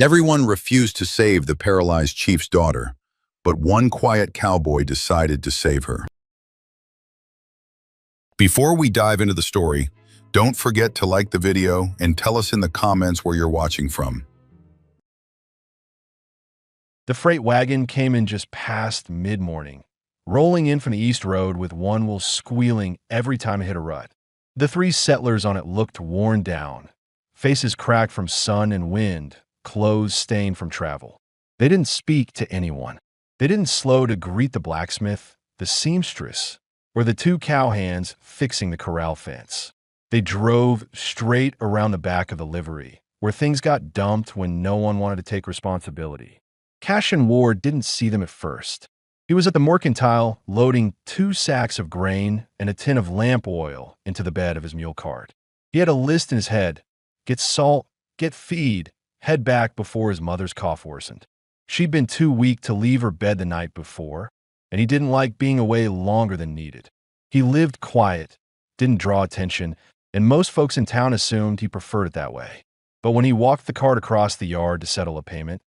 Everyone refused to save the paralyzed chief's daughter, but one quiet cowboy decided to save her. Before we dive into the story, don't forget to like the video and tell us in the comments where you're watching from. The freight wagon came in just past mid-morning, rolling in from the east road with one wheel squealing every time it hit a rut. The three settlers on it looked worn down, faces cracked from sun and wind, clothes stained from travel. They didn't speak to anyone. They didn't slow to greet the blacksmith, the seamstress, or the two cowhands fixing the corral fence. They drove straight around the back of the livery, where things got dumped when no one wanted to take responsibility. Cashin Ward didn't see them at first. He was at the mercantile loading 2 sacks of grain and a tin of lamp oil into the bed of his mule cart. He had a list in his head: get salt, get feed, head back before his mother's cough worsened. She'd been too weak to leave her bed the night before, and he didn't like being away longer than needed. He lived quiet, didn't draw attention, and most folks in town assumed he preferred it that way. But when he walked the cart across the yard to settle a payment,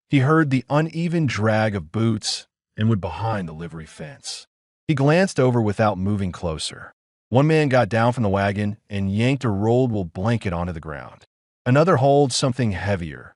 he heard the uneven drag of boots and went behind the livery fence. He glanced over without moving closer. One man got down from the wagon and yanked a rolled wool blanket onto the ground. Another hauled something heavier,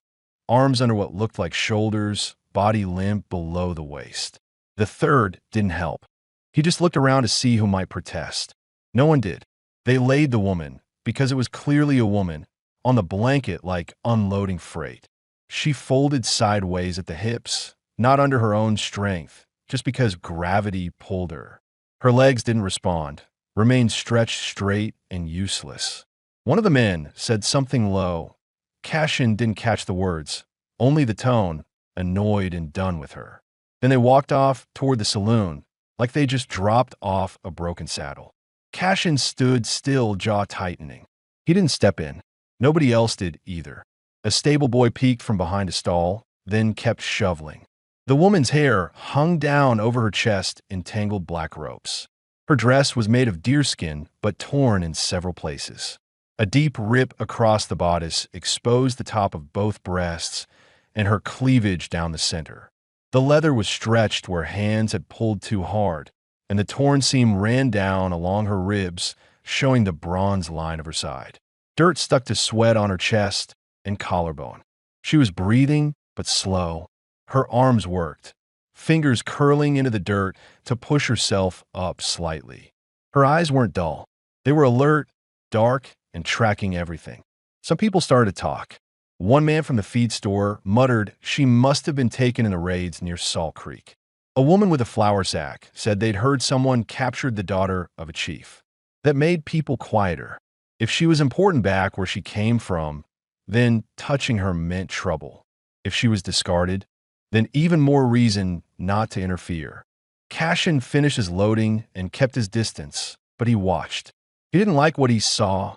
arms under what looked like shoulders, body limp below the waist. The third didn't help. He just looked around to see who might protest. No one did. They laid the woman, because it was clearly a woman, on the blanket like unloading freight. She folded sideways at the hips, not under her own strength, just because gravity pulled her. Her legs didn't respond, remained stretched straight and useless. One of the men said something low. Cashin didn't catch the words, only the tone, annoyed and done with her. Then they walked off toward the saloon, like they just dropped off a broken saddle. Cashin stood still, jaw tightening. He didn't step in. Nobody else did either. A stable boy peeked from behind a stall, then kept shoveling. The woman's hair hung down over her chest in tangled black ropes. Her dress was made of deerskin, but torn in several places. A deep rip across the bodice exposed the top of both breasts and her cleavage down the center. The leather was stretched where hands had pulled too hard, and the torn seam ran down along her ribs, showing the bronze line of her side. Dirt stuck to sweat on her chest and collarbone. She was breathing, but slow. Her arms worked, fingers curling into the dirt to push herself up slightly. Her eyes weren't dull. They were alert, dark, and tracking everything. Some people started to talk. One man from the feed store muttered she must have been taken in the raids near Salt Creek. A woman with a flour sack said they'd heard someone captured the daughter of a chief. That made people quieter. If she was important back where she came from, then touching her meant trouble. If she was discarded, then even more reason not to interfere. Cashin finished his loading and kept his distance, but he watched. He didn't like what he saw,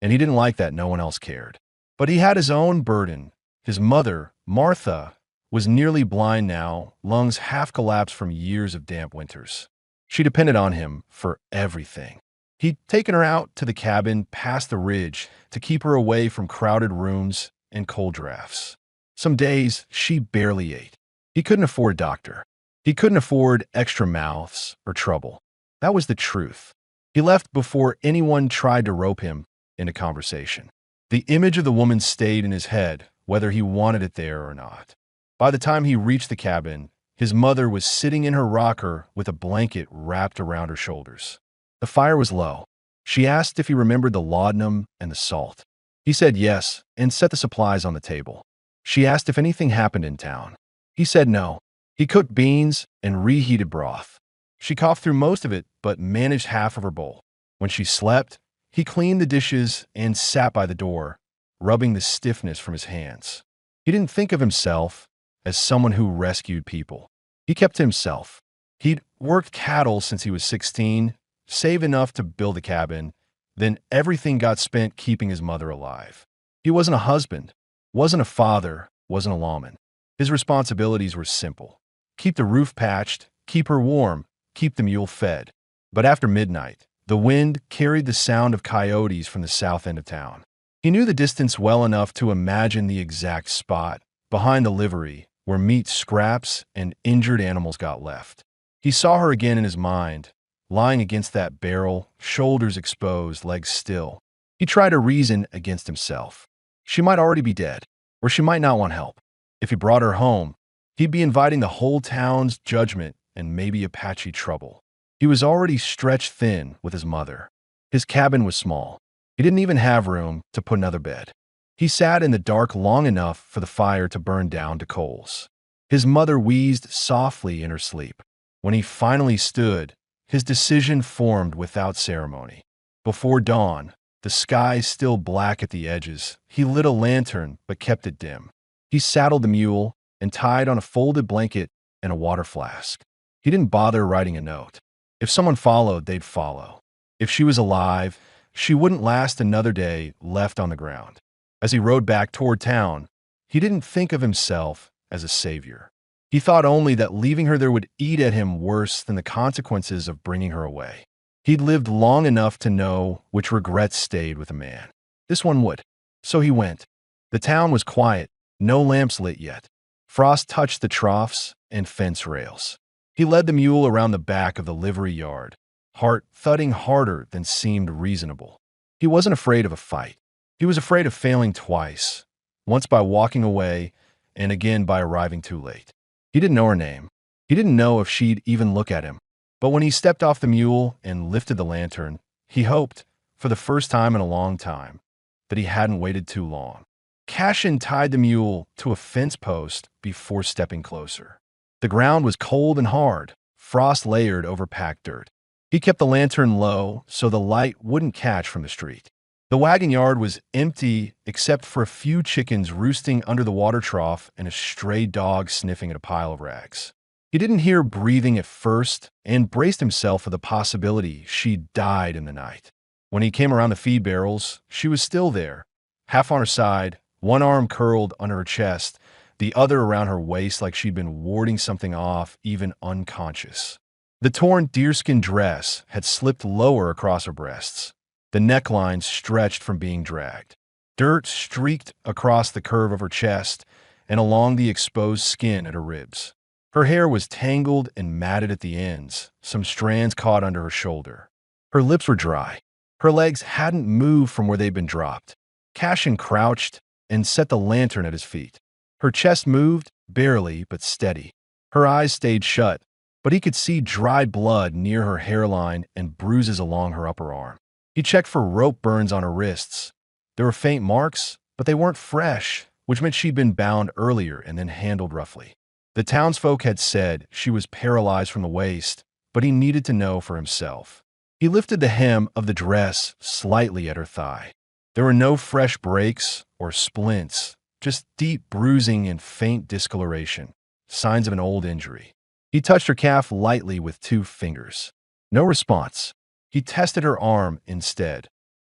and he didn't like that no one else cared. But he had his own burden. His mother, Martha, was nearly blind now, lungs half collapsed from years of damp winters. She depended on him for everything. He'd taken her out to the cabin past the ridge to keep her away from crowded rooms and cold drafts. Some days, she barely ate. He couldn't afford a doctor. He couldn't afford extra mouths or trouble. That was the truth. He left before anyone tried to rope him into conversation. The image of the woman stayed in his head, whether he wanted it there or not. By the time he reached the cabin, his mother was sitting in her rocker with a blanket wrapped around her shoulders. The fire was low. She asked if he remembered the laudanum and the salt. He said yes and set the supplies on the table. She asked if anything happened in town. He said no. He cooked beans and reheated broth. She coughed through most of it, but managed half of her bowl. When she slept, he cleaned the dishes and sat by the door, rubbing the stiffness from his hands. He didn't think of himself as someone who rescued people. He kept to himself. He'd worked cattle since he was 16, saved enough to build a cabin, then everything got spent keeping his mother alive. He wasn't a husband, wasn't a father, wasn't a lawman. His responsibilities were simple. Keep the roof patched, keep her warm, keep the mule fed. But after midnight, the wind carried the sound of coyotes from the south end of town. He knew the distance well enough to imagine the exact spot behind the livery, where meat scraps and injured animals got left. He saw her again in his mind, lying against that barrel, shoulders exposed, legs still. He tried to reason against himself. She might already be dead, or she might not want help. If he brought her home, he'd be inviting the whole town's judgment and maybe Apache trouble. He was already stretched thin with his mother. His cabin was small. He didn't even have room to put another bed. He sat in the dark long enough for the fire to burn down to coals. His mother wheezed softly in her sleep. When he finally stood, his decision formed without ceremony. Before dawn, the sky still black at the edges, he lit a lantern but kept it dim. He saddled the mule and tied on a folded blanket and a water flask. He didn't bother writing a note. If someone followed, they'd follow. If she was alive, she wouldn't last another day left on the ground. As he rode back toward town, he didn't think of himself as a savior. He thought only that leaving her there would eat at him worse than the consequences of bringing her away. He'd lived long enough to know which regrets stayed with a man. This one would. So he went. The town was quiet, no lamps lit yet. Frost touched the troughs and fence rails. He led the mule around the back of the livery yard, heart thudding harder than seemed reasonable. He wasn't afraid of a fight. He was afraid of failing twice, once by walking away and again by arriving too late. He didn't know her name. He didn't know if she'd even look at him. But when he stepped off the mule and lifted the lantern, he hoped, for the first time in a long time, that he hadn't waited too long. Cashin tied the mule to a fence post before stepping closer. The ground was cold and hard, frost layered over packed dirt. He kept the lantern low so the light wouldn't catch from the street. The wagon yard was empty except for a few chickens roosting under the water trough and a stray dog sniffing at a pile of rags. He didn't hear breathing at first and braced himself for the possibility she'd died in the night. When he came around the feed barrels, she was still there, half on her side, one arm curled under her chest, the other around her waist like she'd been warding something off, even unconscious. The torn deerskin dress had slipped lower across her breasts. The neckline stretched from being dragged. Dirt streaked across the curve of her chest and along the exposed skin at her ribs. Her hair was tangled and matted at the ends, some strands caught under her shoulder. Her lips were dry. Her legs hadn't moved from where they'd been dropped. Cashin crouched and set the lantern at his feet. Her chest moved, barely but steady. Her eyes stayed shut, but he could see dried blood near her hairline and bruises along her upper arm. He checked for rope burns on her wrists. There were faint marks, but they weren't fresh, which meant she'd been bound earlier and then handled roughly. The townsfolk had said she was paralyzed from the waist, but he needed to know for himself. He lifted the hem of the dress slightly at her thigh. There were no fresh breaks or splints, just deep bruising and faint discoloration, signs of an old injury. He touched her calf lightly with 2 fingers. No response. He tested her arm instead,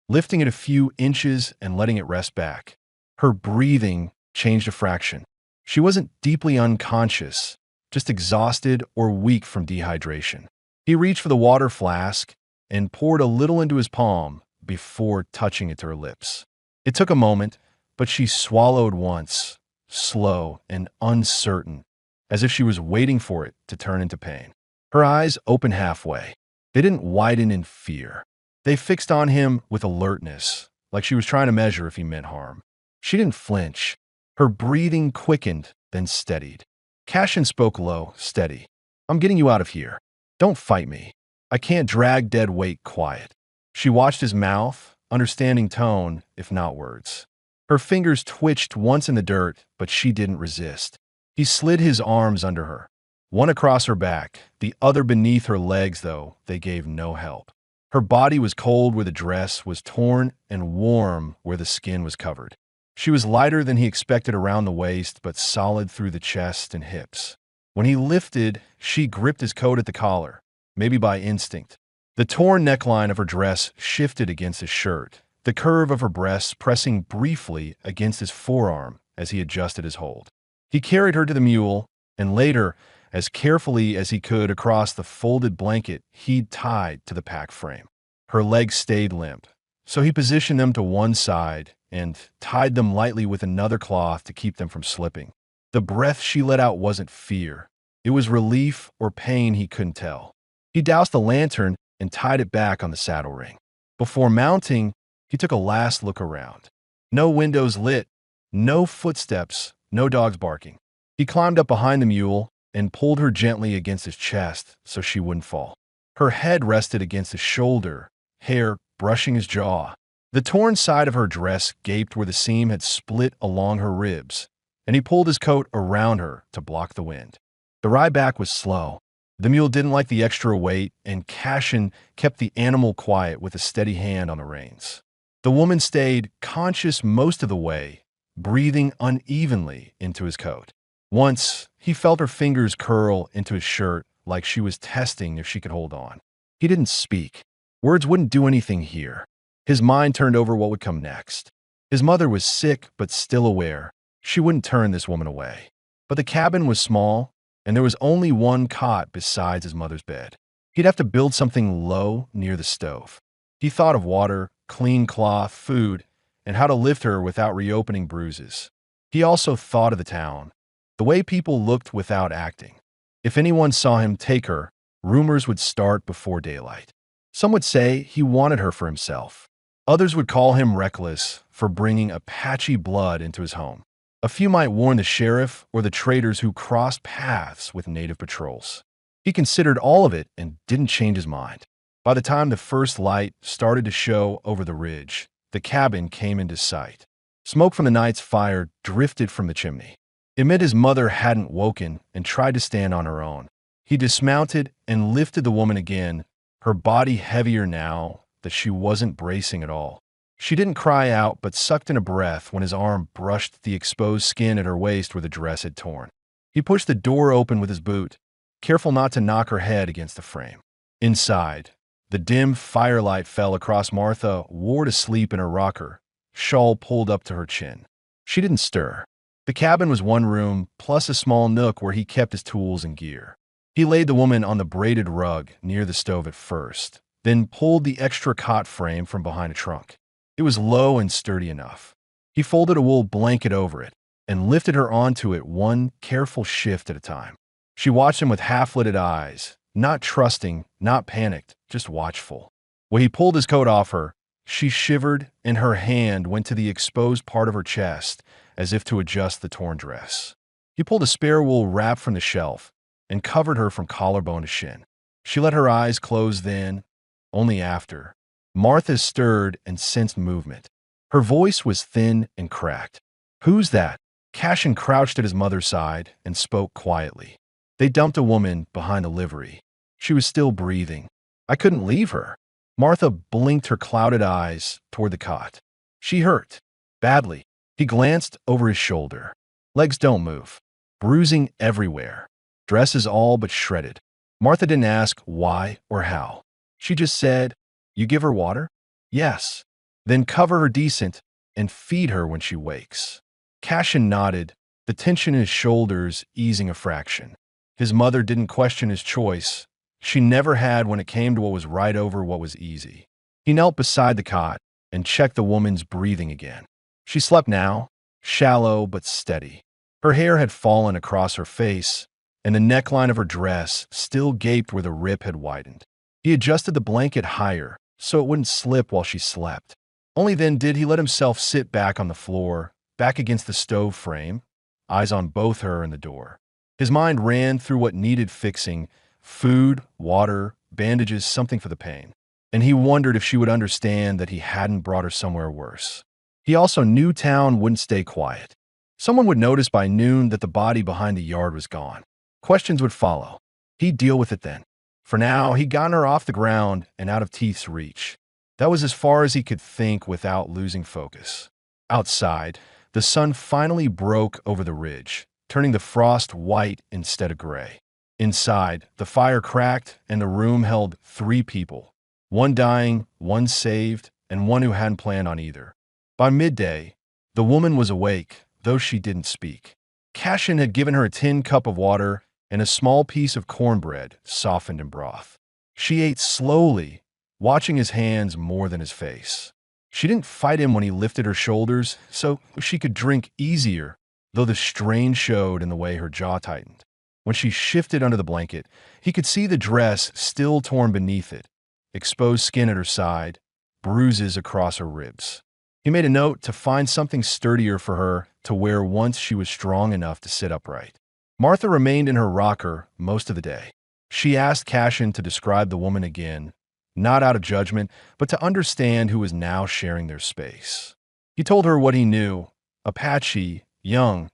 lifting it a few inches and letting it rest back. Her breathing changed a fraction. She wasn't deeply unconscious, just exhausted or weak from dehydration. He reached for the water flask and poured a little into his palm before touching it to her lips. It took a moment, but she swallowed once, slow and uncertain, as if she was waiting for it to turn into pain. Her eyes opened halfway. They didn't widen in fear. They fixed on him with alertness, like she was trying to measure if he meant harm. She didn't flinch. Her breathing quickened, then steadied. Cashin spoke low, steady. "I'm getting you out of here. Don't fight me. I can't drag dead weight quiet." She watched his mouth, understanding tone, if not words. Her fingers twitched once in the dirt, but she didn't resist. He slid his arms under her. One across her back, the other beneath her legs, though they gave no help. Her body was cold where the dress was torn and warm where the skin was covered. She was lighter than he expected around the waist, but solid through the chest and hips. When he lifted, she gripped his coat at the collar, maybe by instinct. The torn neckline of her dress shifted against his shirt, the curve of her breasts pressing briefly against his forearm as he adjusted his hold. He carried her to the mule, and later, as carefully as he could across the folded blanket he'd tied to the pack frame. Her legs stayed limp, so he positioned them to one side and tied them lightly with another cloth to keep them from slipping. The breath she let out wasn't fear. It was relief or pain he couldn't tell. He doused the lantern and tied it back on the saddle ring. Before mounting, he took a last look around. No windows lit, no footsteps, no dogs barking. He climbed up behind the mule and pulled her gently against his chest so she wouldn't fall. Her head rested against his shoulder, hair brushing his jaw. The torn side of her dress gaped where the seam had split along her ribs, and he pulled his coat around her to block the wind. The ride back was slow. The mule didn't like the extra weight, and Cashin kept the animal quiet with a steady hand on the reins. The woman stayed conscious most of the way, breathing unevenly into his coat. Once, he felt her fingers curl into his shirt like she was testing if she could hold on. He didn't speak. Words wouldn't do anything here. His mind turned over what would come next. His mother was sick but still aware. She wouldn't turn this woman away. But the cabin was small, and there was only one cot besides his mother's bed. He'd have to build something low near the stove. He thought of water, clean cloth, food, and how to lift her without reopening bruises. He also thought of the town, the way people looked without acting. If anyone saw him take her, rumors would start before daylight. Some would say he wanted her for himself. Others would call him reckless for bringing Apache blood into his home. A few might warn the sheriff or the traders who crossed paths with native patrols. He considered all of it and didn't change his mind. By the time the first light started to show over the ridge, the cabin came into sight. Smoke from the night's fire drifted from the chimney. It meant his mother hadn't woken and tried to stand on her own. He dismounted and lifted the woman again, her body heavier now that she wasn't bracing at all. She didn't cry out, but sucked in a breath when his arm brushed the exposed skin at her waist where the dress had torn. He pushed the door open with his boot, careful not to knock her head against the frame. Inside, the dim firelight fell across Martha, ward asleep in her rocker, shawl pulled up to her chin. She didn't stir. The cabin was one room, plus a small nook where he kept his tools and gear. He laid the woman on the braided rug near the stove at first, then pulled the extra cot frame from behind a trunk. It was low and sturdy enough. He folded a wool blanket over it and lifted her onto it one careful shift at a time. She watched him with half-lidded eyes, not trusting, not panicked, just watchful. When he pulled his coat off her, she shivered and her hand went to the exposed part of her chest as if to adjust the torn dress. He pulled a spare wool wrap from the shelf and covered her from collarbone to shin. She let her eyes close then, only after. Martha stirred and sensed movement. Her voice was thin and cracked. "Who's that?" Cashin crouched at his mother's side and spoke quietly. They dumped a woman behind the livery. She was still breathing. "I couldn't leave her." Martha blinked her clouded eyes toward the cot. "She hurt. Badly." He glanced over his shoulder. Legs don't move. Bruising everywhere. Dress is all but shredded. Martha didn't ask why or how. She just said, "You give her water?" "Yes." "Then cover her decent and feed her when she wakes." Cashin nodded, the tension in his shoulders easing a fraction. His mother didn't question his choice. She never had when it came to what was right over what was easy. He knelt beside the cot and checked the woman's breathing again. She slept now, shallow but steady. Her hair had fallen across her face, and the neckline of her dress still gaped where the rip had widened. He adjusted the blanket higher so it wouldn't slip while she slept. Only then did he let himself sit back on the floor, back against the stove frame, eyes on both her and the door. His mind ran through what needed fixing: food, water, bandages, something for the pain. And he wondered if she would understand that he hadn't brought her somewhere worse. He also knew town wouldn't stay quiet. Someone would notice by noon that the body behind the yard was gone. Questions would follow. He'd deal with it then. For now, he'd gotten her off the ground and out of Teeth's reach. That was as far as he could think without losing focus. Outside, the sun finally broke over the ridge, turning the frost white instead of gray. Inside, the fire cracked and the room held 3 people. One dying, one saved, and one who hadn't planned on either. By midday, the woman was awake, though she didn't speak. Cashin had given her a tin cup of water and a small piece of cornbread softened in broth. She ate slowly, watching his hands more than his face. She didn't fight him when he lifted her shoulders, so she could drink easier, though the strain showed in the way her jaw tightened. When she shifted under the blanket, he could see the dress still torn beneath it, exposed skin at her side, bruises across her ribs. He made a note to find something sturdier for her to wear once she was strong enough to sit upright. Martha remained in her rocker most of the day. She asked Cashin to describe the woman again, not out of judgment, but to understand who was now sharing their space. He told her what he knew: Apache, young,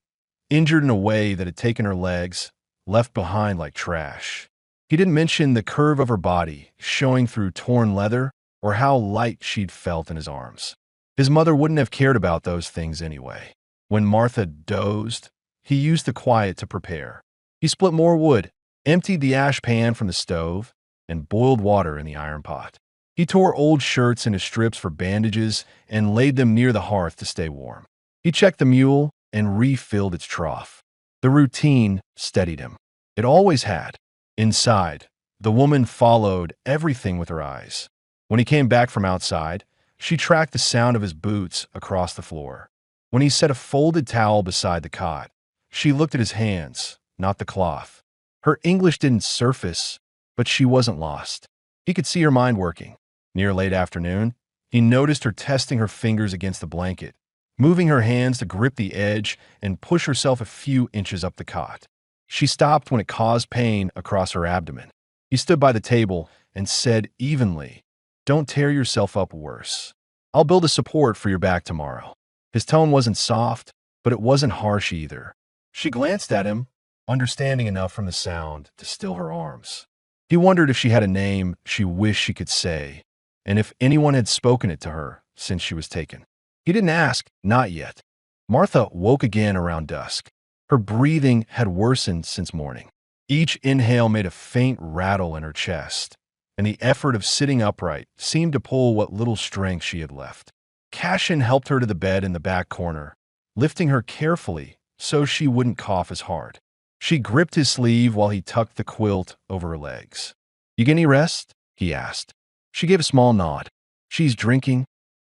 injured in a way that had taken her legs, left behind like trash. He didn't mention the curve of her body, showing through torn leather, or how light she'd felt in his arms. His mother wouldn't have cared about those things anyway. When Martha dozed, he used the quiet to prepare. He split more wood, emptied the ash pan from the stove, and boiled water in the iron pot. He tore old shirts into strips for bandages and laid them near the hearth to stay warm. He checked the mule and refilled its trough. The routine steadied him. It always had. Inside, the woman followed everything with her eyes. When he came back from outside, she tracked the sound of his boots across the floor. When he set a folded towel beside the cot, she looked at his hands, not the cloth. Her English didn't surface, but she wasn't lost. He could see her mind working. Near late afternoon, he noticed her testing her fingers against the blanket, moving her hands to grip the edge and push herself a few inches up the cot. She stopped when it caused pain across her abdomen. He stood by the table and said evenly, "Don't tear yourself up worse. I'll build a support for your back tomorrow." His tone wasn't soft, but it wasn't harsh either. She glanced at him, understanding enough from the sound to still her arms. He wondered if she had a name she wished she could say, and if anyone had spoken it to her since she was taken. He didn't ask, not yet. Martha woke again around dusk. Her breathing had worsened since morning. Each inhale made a faint rattle in her chest, and the effort of sitting upright seemed to pull what little strength she had left. Cashin helped her to the bed in the back corner, lifting her carefully so she wouldn't cough as hard. She gripped his sleeve while he tucked the quilt over her legs. "You get any rest?" he asked. She gave a small nod. "She's drinking?"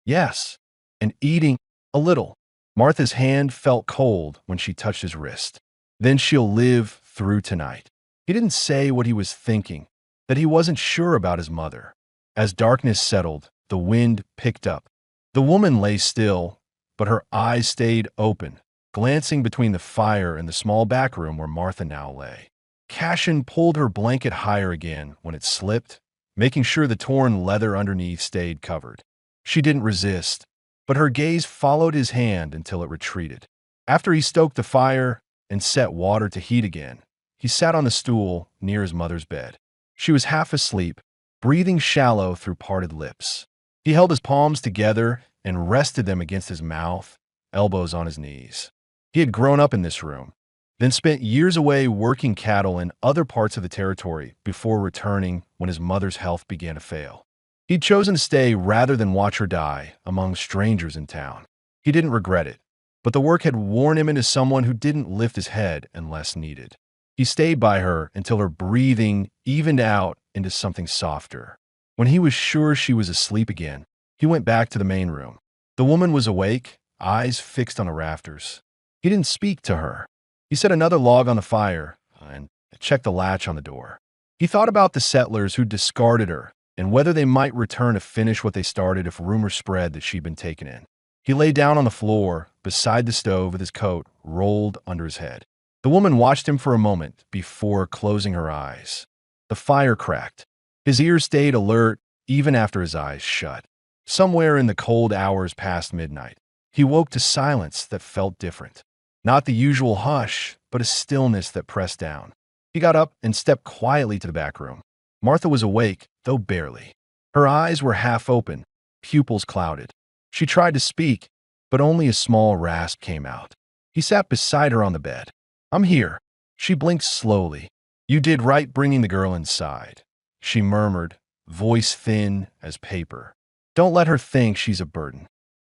"Yes." "And eating?" "A little." Martha's hand felt cold when she touched his wrist. "Then she'll live through tonight." He didn't say what he was thinking, that he wasn't sure about his mother. As darkness settled, the wind picked up. The woman lay still, but her eyes stayed open, glancing between the fire and the small back room where Martha now lay. Cashin pulled her blanket higher again when it slipped, making sure the torn leather underneath stayed covered. She didn't resist, but her gaze followed his hand until it retreated. After he stoked the fire and set water to heat again, he sat on the stool near his mother's bed. She was half asleep, breathing shallow through parted lips. He held his palms together and rested them against his mouth, elbows on his knees. He had grown up in this room, then spent years away working cattle in other parts of the territory before returning when his mother's health began to fail. He'd chosen to stay rather than watch her die among strangers in town. He didn't regret it, but the work had worn him into someone who didn't lift his head unless needed. He stayed by her until her breathing evened out into something softer. When he was sure she was asleep again, he went back to the main room. The woman was awake, eyes fixed on the rafters. He didn't speak to her. He set another log on the fire and checked the latch on the door. He thought about the settlers who discarded her and whether they might return to finish what they started if rumor spread that she'd been taken in. He lay down on the floor beside the stove with his coat rolled under his head. The woman watched him for a moment before closing her eyes. The fire cracked. His ears stayed alert even after his eyes shut. Somewhere in the cold hours past midnight, he woke to silence that felt different. Not the usual hush, but a stillness that pressed down. He got up and stepped quietly to the back room. Martha was awake, though barely. Her eyes were half open, pupils clouded. She tried to speak, but only a small rasp came out. He sat beside her on the bed. "I'm here." She blinked slowly. "You did right bringing the girl inside," she murmured, voice thin as paper. "Don't let her think she's a burden."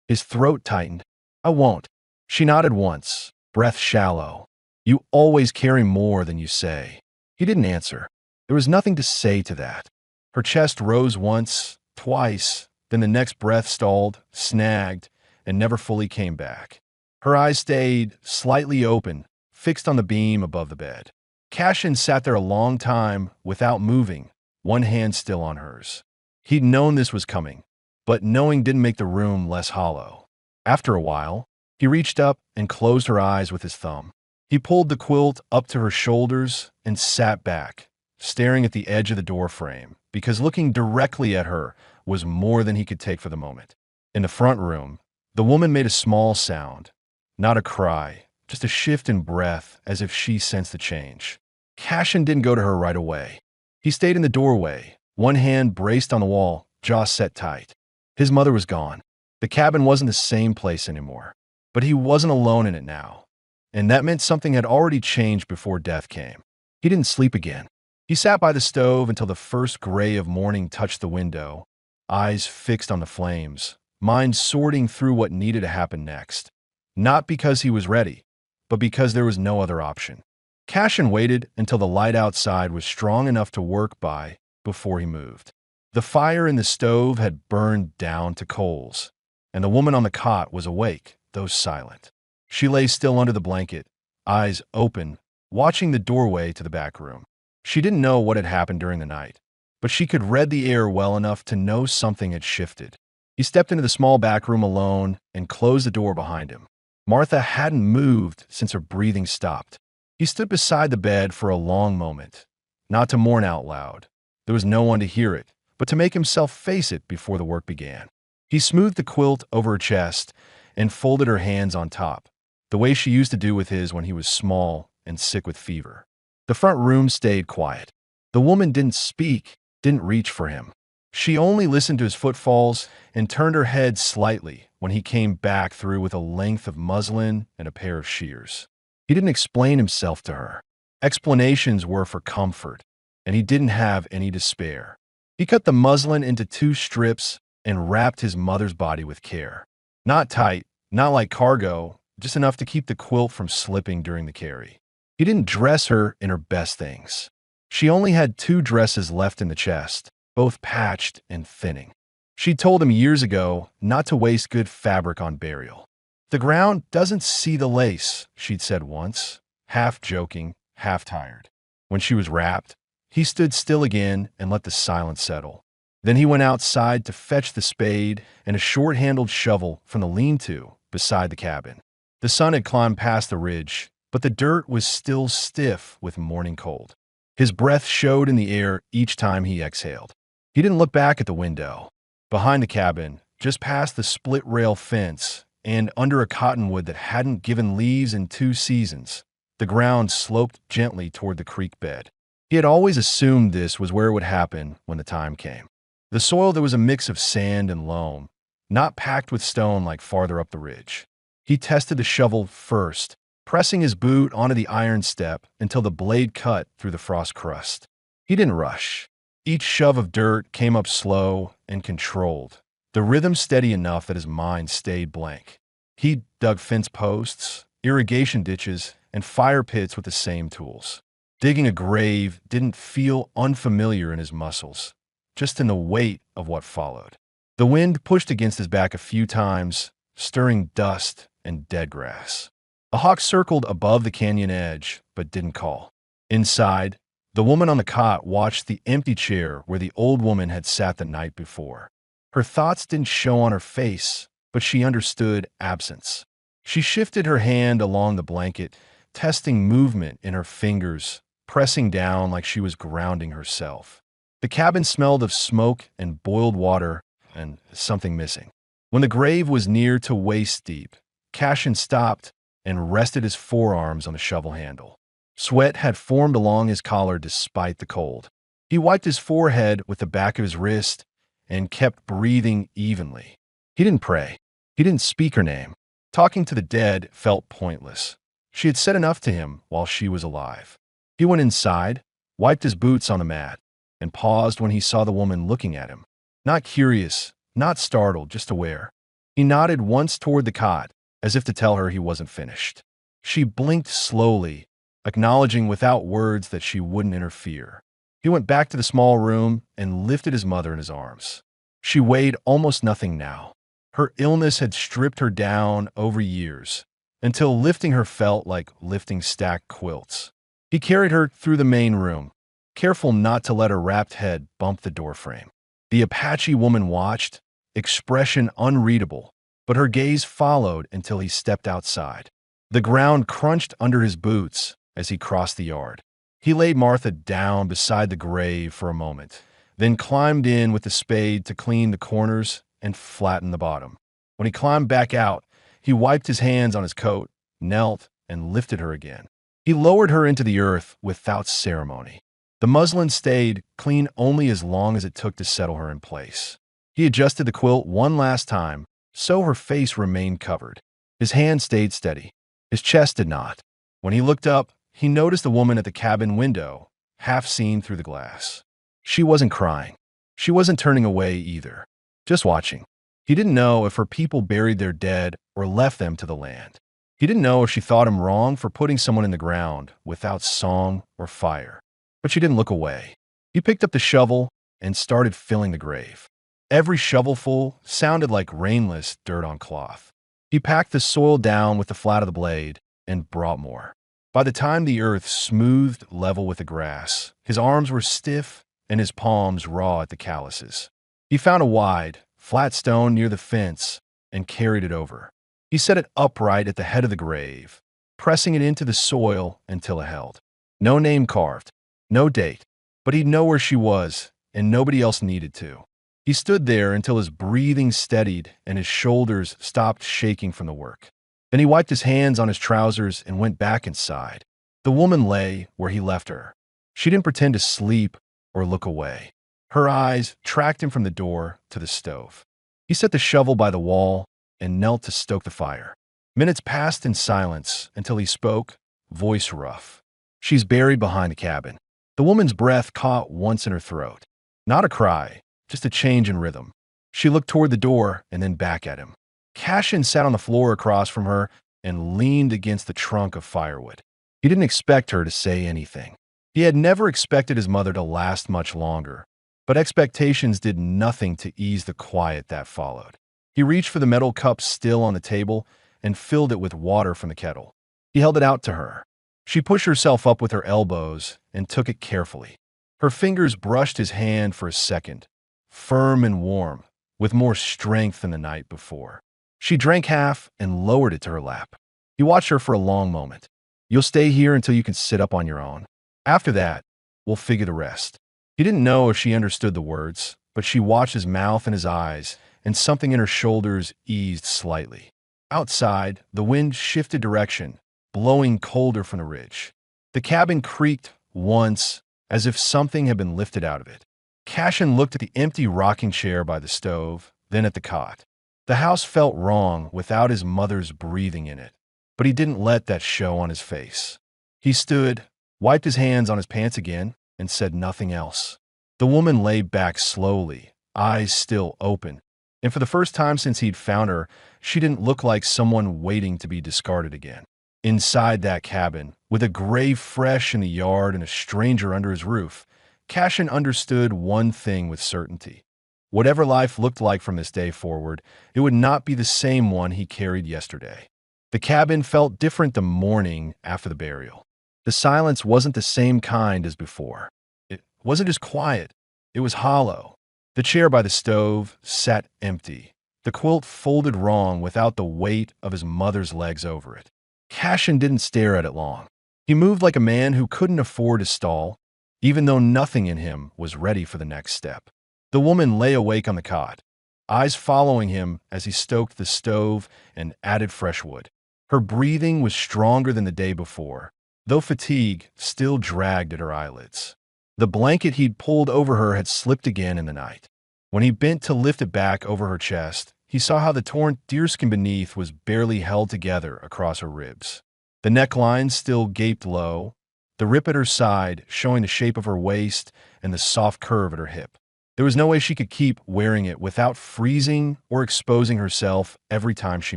His throat tightened. "I won't." She nodded once, breath shallow. "You always carry more than you say." He didn't answer. There was nothing to say to that. Her chest rose once, twice, then the next breath stalled, snagged, and never fully came back. Her eyes stayed slightly open, fixed on the beam above the bed. Cashin sat there a long time without moving, one hand still on hers. He'd known this was coming, but knowing didn't make the room less hollow. After a while, he reached up and closed her eyes with his thumb. He pulled the quilt up to her shoulders and sat back, staring at the edge of the door frame, because looking directly at her was more than he could take for the moment. In the front room, the woman made a small sound, not a cry, just a shift in breath as if she sensed the change. Cashin didn't go to her right away. He stayed in the doorway, one hand braced on the wall, jaw set tight. His mother was gone. The cabin wasn't the same place anymore, but he wasn't alone in it now. And that meant something had already changed before death came. He didn't sleep again. He sat by the stove until the first gray of morning touched the window, eyes fixed on the flames, mind sorting through what needed to happen next. Not because he was ready, but because there was no other option. Cashin waited until the light outside was strong enough to work by before he moved. The fire in the stove had burned down to coals, and the woman on the cot was awake, though silent. She lay still under the blanket, eyes open, watching the doorway to the back room. She didn't know what had happened during the night, but she could read the air well enough to know something had shifted. He stepped into the small back room alone and closed the door behind him. Martha hadn't moved since her breathing stopped. He stood beside the bed for a long moment, not to mourn out loud. There was no one to hear it, but to make himself face it before the work began. He smoothed the quilt over her chest and folded her hands on top, the way she used to do with his when he was small and sick with fever. The front room stayed quiet. The woman didn't speak, didn't reach for him. She only listened to his footfalls and turned her head slightly when he came back through with a length of muslin and a pair of shears. He didn't explain himself to her. Explanations were for comfort, and he didn't have any to spare. He cut the muslin into 2 strips and wrapped his mother's body with care. Not tight, not like cargo, just enough to keep the quilt from slipping during the carry. He didn't dress her in her best things. She only had 2 dresses left in the chest, both patched and thinning. She'd told him years ago not to waste good fabric on burial. The ground doesn't see the lace, she'd said once, half joking, half tired. When she was wrapped, he stood still again and let the silence settle. Then he went outside to fetch the spade and a short-handled shovel from the lean-to beside the cabin. The sun had climbed past the ridge, but the dirt was still stiff with morning cold. His breath showed in the air each time he exhaled. He didn't look back at the window. Behind the cabin, just past the split-rail fence, and under a cottonwood that hadn't given leaves in 2 seasons, the ground sloped gently toward the creek bed. He had always assumed this was where it would happen when the time came. The soil there was a mix of sand and loam, not packed with stone like farther up the ridge. He tested the shovel first, pressing his boot onto the iron step until the blade cut through the frost crust. He didn't rush. Each shove of dirt came up slow and controlled, the rhythm steady enough that his mind stayed blank. He dug fence posts, irrigation ditches, and fire pits with the same tools. Digging a grave didn't feel unfamiliar in his muscles, just in the weight of what followed. The wind pushed against his back a few times, stirring dust and dead grass. A hawk circled above the canyon edge, but didn't call. Inside, the woman on the cot watched the empty chair where the old woman had sat the night before. Her thoughts didn't show on her face, but she understood absence. She shifted her hand along the blanket, testing movement in her fingers, pressing down like she was grounding herself. The cabin smelled of smoke and boiled water and something missing. When the grave was near to waist deep, Cashin stopped and rested his forearms on the shovel handle. Sweat had formed along his collar despite the cold. He wiped his forehead with the back of his wrist and kept breathing evenly. He didn't pray. He didn't speak her name. Talking to the dead felt pointless. She had said enough to him while she was alive. He went inside, wiped his boots on the mat, and paused when he saw the woman looking at him. Not curious, not startled, just aware. He nodded once toward the cot, as if to tell her he wasn't finished. She blinked slowly, acknowledging without words that she wouldn't interfere. He went back to the small room and lifted his mother in his arms. She weighed almost nothing now. Her illness had stripped her down over years, until lifting her felt like lifting stacked quilts. He carried her through the main room, careful not to let her wrapped head bump the doorframe. The Apache woman watched, expression unreadable, but her gaze followed until he stepped outside. The ground crunched under his boots as he crossed the yard. He laid Martha down beside the grave for a moment, then climbed in with the spade to clean the corners and flatten the bottom. When he climbed back out, he wiped his hands on his coat, knelt, and lifted her again. He lowered her into the earth without ceremony. The muslin stayed clean only as long as it took to settle her in place. He adjusted the quilt one last time, so her face remained covered. His hand stayed steady. His chest did not. When he looked up, he noticed the woman at the cabin window, half seen through the glass. She wasn't crying. She wasn't turning away either, just watching. He didn't know if her people buried their dead or left them to the land. He didn't know if she thought him wrong for putting someone in the ground without song or fire. But she didn't look away. He picked up the shovel and started filling the grave. Every shovelful sounded like rainless dirt on cloth. He packed the soil down with the flat of the blade and brought more. By the time the earth smoothed level with the grass, his arms were stiff and his palms raw at the calluses. He found a wide, flat stone near the fence and carried it over. He set it upright at the head of the grave, pressing it into the soil until it held. No name carved, no date, but he'd know where she was, and nobody else needed to. He stood there until his breathing steadied and his shoulders stopped shaking from the work. Then he wiped his hands on his trousers and went back inside. The woman lay where he left her. She didn't pretend to sleep or look away. Her eyes tracked him from the door to the stove. He set the shovel by the wall and knelt to stoke the fire. Minutes passed in silence until he spoke, voice rough. She's buried behind the cabin. The woman's breath caught once in her throat. Not a cry, just a change in rhythm. She looked toward the door and then back at him. Cashin sat on the floor across from her and leaned against the trunk of firewood. He didn't expect her to say anything. He had never expected his mother to last much longer, but expectations did nothing to ease the quiet that followed. He reached for the metal cup still on the table and filled it with water from the kettle. He held it out to her. She pushed herself up with her elbows and took it carefully. Her fingers brushed his hand for a second, firm and warm, with more strength than the night before. She drank half and lowered it to her lap. He watched her for a long moment. You'll stay here until you can sit up on your own. After that, we'll figure the rest. He didn't know if she understood the words, but she watched his mouth and his eyes, and something in her shoulders eased slightly. Outside, the wind shifted direction, blowing colder from the ridge. The cabin creaked once, as if something had been lifted out of it. Cashin looked at the empty rocking chair by the stove, then at the cot. The house felt wrong without his mother's breathing in it, but he didn't let that show on his face. He stood, wiped his hands on his pants again, and said nothing else. The woman lay back slowly, eyes still open, and for the first time since he'd found her, she didn't look like someone waiting to be discarded again. Inside that cabin, with a grave fresh in the yard and a stranger under his roof, Cashin understood one thing with certainty. Whatever life looked like from this day forward, it would not be the same one he carried yesterday. The cabin felt different the morning after the burial. The silence wasn't the same kind as before. It wasn't just quiet, it was hollow. The chair by the stove sat empty, the quilt folded wrong without the weight of his mother's legs over it. Cashin didn't stare at it long. He moved like a man who couldn't afford to stall, even though nothing in him was ready for the next step. The woman lay awake on the cot, eyes following him as he stoked the stove and added fresh wood. Her breathing was stronger than the day before, though fatigue still dragged at her eyelids. The blanket he'd pulled over her had slipped again in the night. When he bent to lift it back over her chest, he saw how the torn deerskin beneath was barely held together across her ribs. The neckline still gaped low, the rip at her side showing the shape of her waist and the soft curve at her hip. There was no way she could keep wearing it without freezing or exposing herself every time she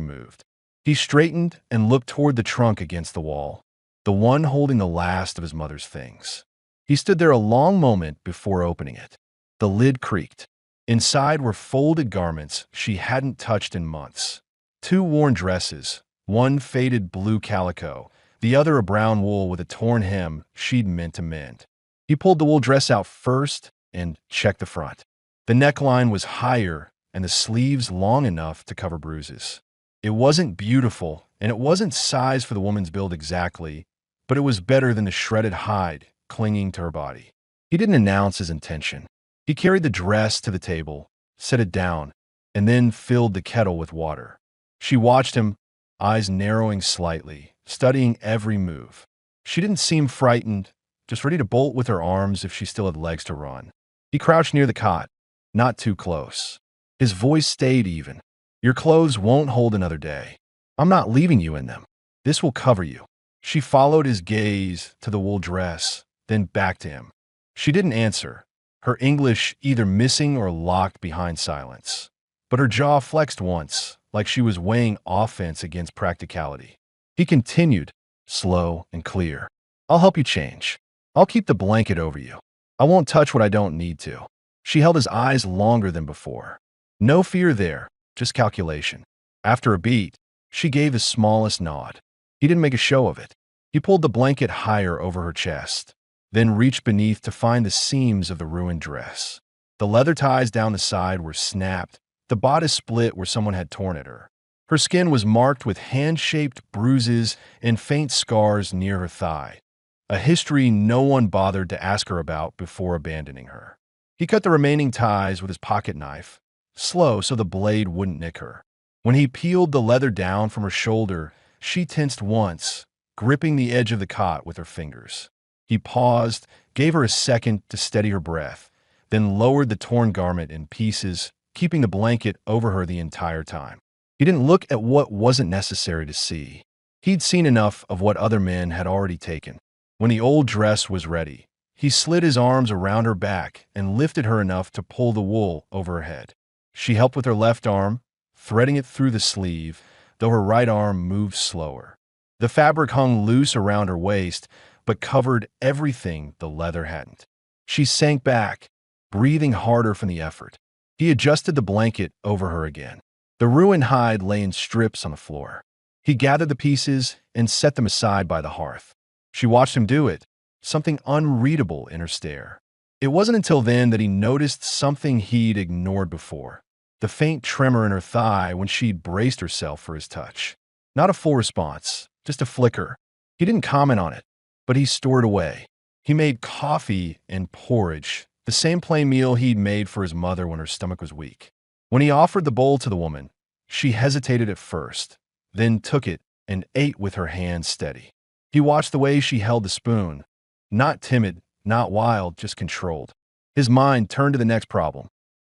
moved. He straightened and looked toward the trunk against the wall, the one holding the last of his mother's things. He stood there a long moment before opening it. The lid creaked. Inside were folded garments she hadn't touched in months. 2 worn dresses, one faded blue calico, the other a brown wool with a torn hem she'd meant to mend. He pulled the wool dress out first and checked the front. The neckline was higher and the sleeves long enough to cover bruises. It wasn't beautiful, and it wasn't sized for the woman's build exactly, but it was better than the shredded hide clinging to her body. He didn't announce his intention. He carried the dress to the table, set it down, and then filled the kettle with water. She watched him, eyes narrowing slightly, studying every move. She didn't seem frightened, just ready to bolt with her arms if she still had legs to run. He crouched near the cot, not too close. His voice stayed even. Your clothes won't hold another day. I'm not leaving you in them. This will cover you. She followed his gaze to the wool dress, then back to him. She didn't answer, her English either missing or locked behind silence. But her jaw flexed once, like she was weighing offense against practicality. He continued, slow and clear. I'll help you change. I'll keep the blanket over you. I won't touch what I don't need to. She held his eyes longer than before. No fear there, just calculation. After a beat, she gave the smallest nod. He didn't make a show of it. He pulled the blanket higher over her chest, then reached beneath to find the seams of the ruined dress. The leather ties down the side were snapped, the bodice split where someone had torn at her. Her skin was marked with hand-shaped bruises and faint scars near her thigh, a history no one bothered to ask her about before abandoning her. He cut the remaining ties with his pocket knife, slow so the blade wouldn't nick her. When he peeled the leather down from her shoulder, she tensed once, gripping the edge of the cot with her fingers. He paused, gave her a second to steady her breath, then lowered the torn garment in pieces, keeping the blanket over her the entire time. He didn't look at what wasn't necessary to see. He'd seen enough of what other men had already taken. When the old dress was ready, he slid his arms around her back and lifted her enough to pull the wool over her head. She helped with her left arm, threading it through the sleeve, though her right arm moved slower. The fabric hung loose around her waist, but covered everything the leather hadn't. She sank back, breathing harder from the effort. He adjusted the blanket over her again. The ruined hide lay in strips on the floor. He gathered the pieces and set them aside by the hearth. She watched him do it, something unreadable in her stare. It wasn't until then that he noticed something he'd ignored before, the faint tremor in her thigh when she'd braced herself for his touch. Not a full response, just a flicker. He didn't comment on it, but he stored away. He made coffee and porridge, the same plain meal he'd made for his mother when her stomach was weak. When he offered the bowl to the woman, she hesitated at first, then took it and ate with her hands steady. He watched the way she held the spoon, not timid, not wild, just controlled. His mind turned to the next problem,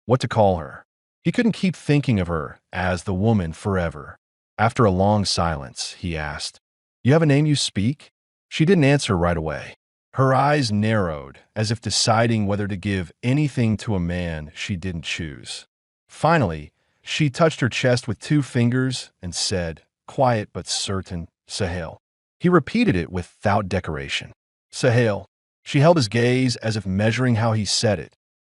what to call her. He couldn't keep thinking of her as the woman forever. After a long silence, he asked, "You have a name you speak?" She didn't answer right away. Her eyes narrowed, as if deciding whether to give anything to a man she didn't choose. Finally, she touched her chest with 2 fingers and said, quiet but certain, Sahel. He repeated it without decoration. Sahel. She held his gaze as if measuring how he said it,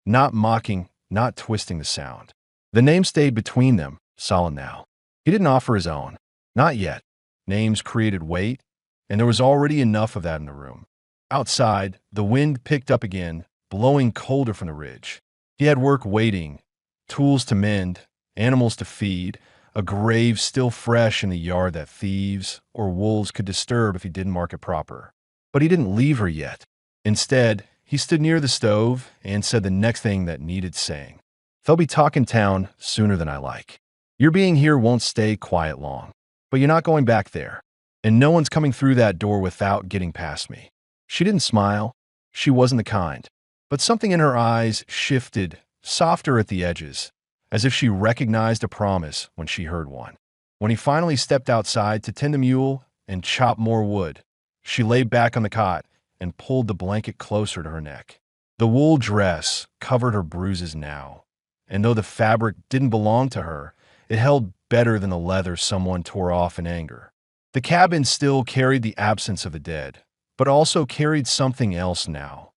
not mocking, not twisting the sound. The name stayed between them, solid now. He didn't offer his own. Not yet. Names created weight, and there was already enough of that in the room. Outside, the wind picked up again, blowing colder from the ridge. He had work waiting, tools to mend, animals to feed, a grave still fresh in the yard that thieves or wolves could disturb if he didn't mark it proper. But he didn't leave her yet. Instead, he stood near the stove and said the next thing that needed saying. They'll be talking town sooner than I like. Your being here won't stay quiet long, but you're not going back there, and no one's coming through that door without getting past me. She didn't smile. She wasn't the kind, but something in her eyes shifted, softer at the edges, as if she recognized a promise when she heard one. When he finally stepped outside to tend the mule and chop more wood, she lay back on the cot and pulled the blanket closer to her neck. The wool dress covered her bruises now, and though the fabric didn't belong to her, it held better than the leather someone tore off in anger. The cabin still carried the absence of the dead, but also carried something else now.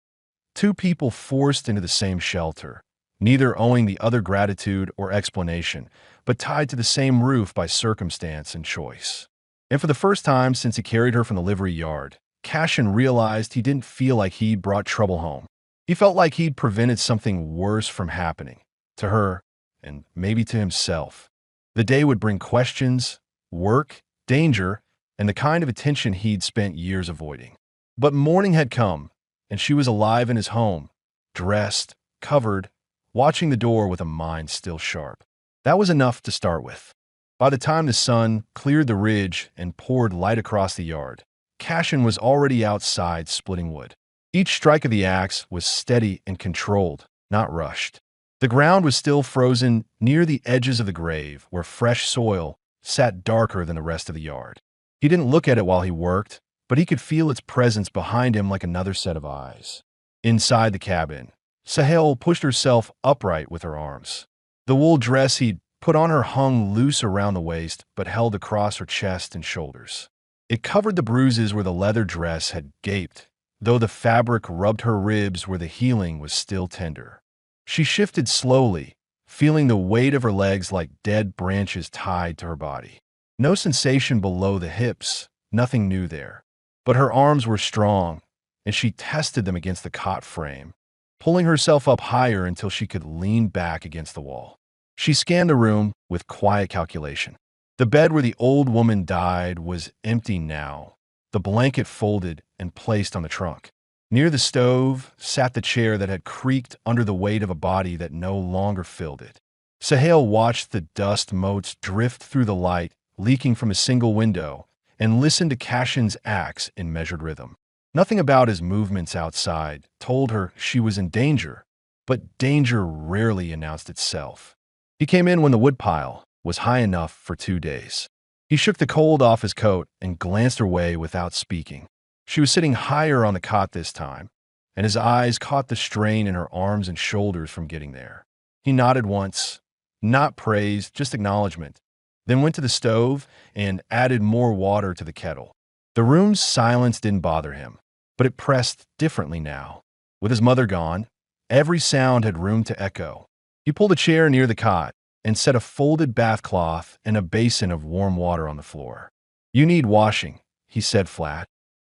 2 people forced into the same shelter, neither owing the other gratitude or explanation, but tied to the same roof by circumstance and choice. And for the first time since he carried her from the livery yard, Cashin realized he didn't feel like he'd brought trouble home. He felt like he'd prevented something worse from happening to her and maybe to himself. The day would bring questions, work, danger, and the kind of attention he'd spent years avoiding. But morning had come, and she was alive in his home, dressed, covered, watching the door with a mind still sharp. That was enough to start with. By the time the sun cleared the ridge and poured light across the yard, Cashin was already outside splitting wood. Each strike of the axe was steady and controlled, not rushed. The ground was still frozen near the edges of the grave, where fresh soil sat darker than the rest of the yard. He didn't look at it while he worked, but he could feel its presence behind him like another set of eyes. Inside the cabin, Sahel pushed herself upright with her arms. The wool dress he'd put on her hung loose around the waist, but held across her chest and shoulders. It covered the bruises where the leather dress had gaped, though the fabric rubbed her ribs where the healing was still tender. She shifted slowly, feeling the weight of her legs like dead branches tied to her body. No sensation below the hips, nothing new there. But her arms were strong, and she tested them against the cot frame, pulling herself up higher until she could lean back against the wall. She scanned the room with quiet calculation. The bed where the old woman died was empty now, the blanket folded and placed on the trunk. Near the stove sat the chair that had creaked under the weight of a body that no longer filled it. Sahel watched the dust motes drift through the light leaking from a single window and listened to Cashin's axe in measured rhythm. Nothing about his movements outside told her she was in danger, but danger rarely announced itself. He came in when the woodpile was high enough for 2 days. He shook the cold off his coat and glanced her way without speaking. She was sitting higher on the cot this time, and his eyes caught the strain in her arms and shoulders from getting there. He nodded once, not praise, just acknowledgement, then went to the stove and added more water to the kettle. The room's silence didn't bother him, but it pressed differently now. With his mother gone, every sound had room to echo. He pulled a chair near the cot and set a folded bath cloth and a basin of warm water on the floor. "You need washing," he said flat,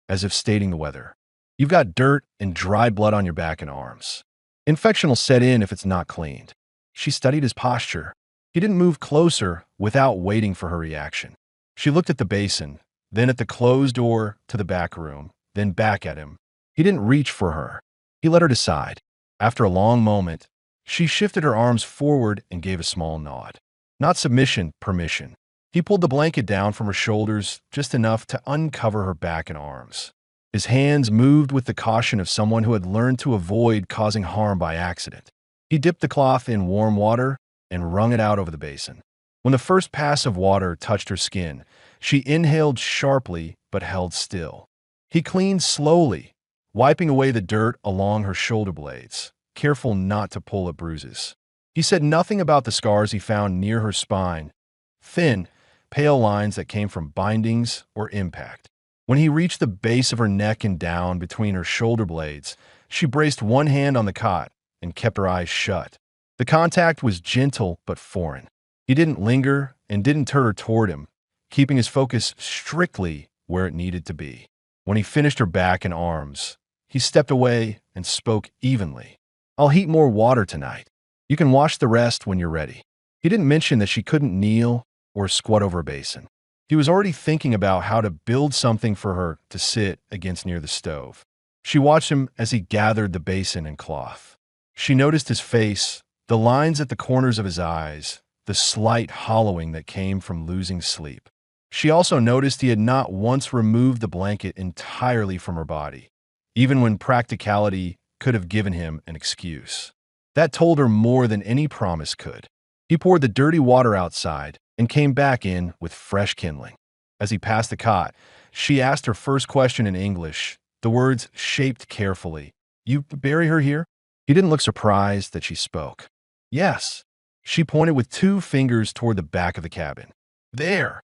as if stating the weather. "You've got dirt and dry blood on your back and arms. Infection will set in if it's not cleaned." She studied his posture. He didn't move closer without waiting for her reaction. She looked at the basin, then at the closed door to the back room, then back at him. He didn't reach for her. He let her decide. After a long moment, she shifted her arms forward and gave a small nod. Not submission, permission. He pulled the blanket down from her shoulders just enough to uncover her back and arms. His hands moved with the caution of someone who had learned to avoid causing harm by accident. He dipped the cloth in warm water and wrung it out over the basin. When the first pass of water touched her skin, she inhaled sharply but held still. He cleaned slowly, wiping away the dirt along her shoulder blades, careful not to pull at bruises. He said nothing about the scars he found near her spine, thin, pale lines that came from bindings or impact. When he reached the base of her neck and down between her shoulder blades, she braced one hand on the cot and kept her eyes shut. The contact was gentle but foreign. He didn't linger and didn't turn her toward him, keeping his focus strictly where it needed to be. When he finished her back and arms, he stepped away and spoke evenly. "I'll heat more water tonight. You can wash the rest when you're ready." He didn't mention that she couldn't kneel or squat over a basin. He was already thinking about how to build something for her to sit against near the stove. She watched him as he gathered the basin and cloth. She noticed his face, the lines at the corners of his eyes, the slight hollowing that came from losing sleep. She also noticed he had not once removed the blanket entirely from her body, even when practicality could have given him an excuse. That told her more than any promise could. He poured the dirty water outside and came back in with fresh kindling. As he passed the cot, she asked her first question in English, the words shaped carefully. "You bury her here?" He didn't look surprised that she spoke. "Yes." She pointed with 2 fingers toward the back of the cabin. "There."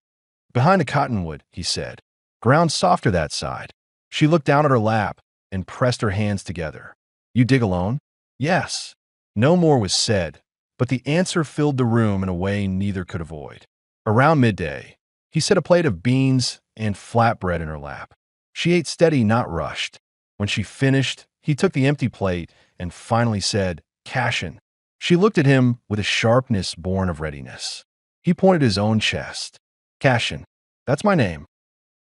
"Behind the cottonwood," he said. "Ground softer that side." She looked down at her lap and pressed her hands together. "You dig alone?" "Yes." No more was said, but the answer filled the room in a way neither could avoid. Around midday, He set a plate of beans and flatbread in her lap. She ate steady, not rushed. When she finished, he took the empty plate and finally said, "Cashin." She looked at him with a sharpness born of readiness. He pointed his own chest. "Cashin, that's my name."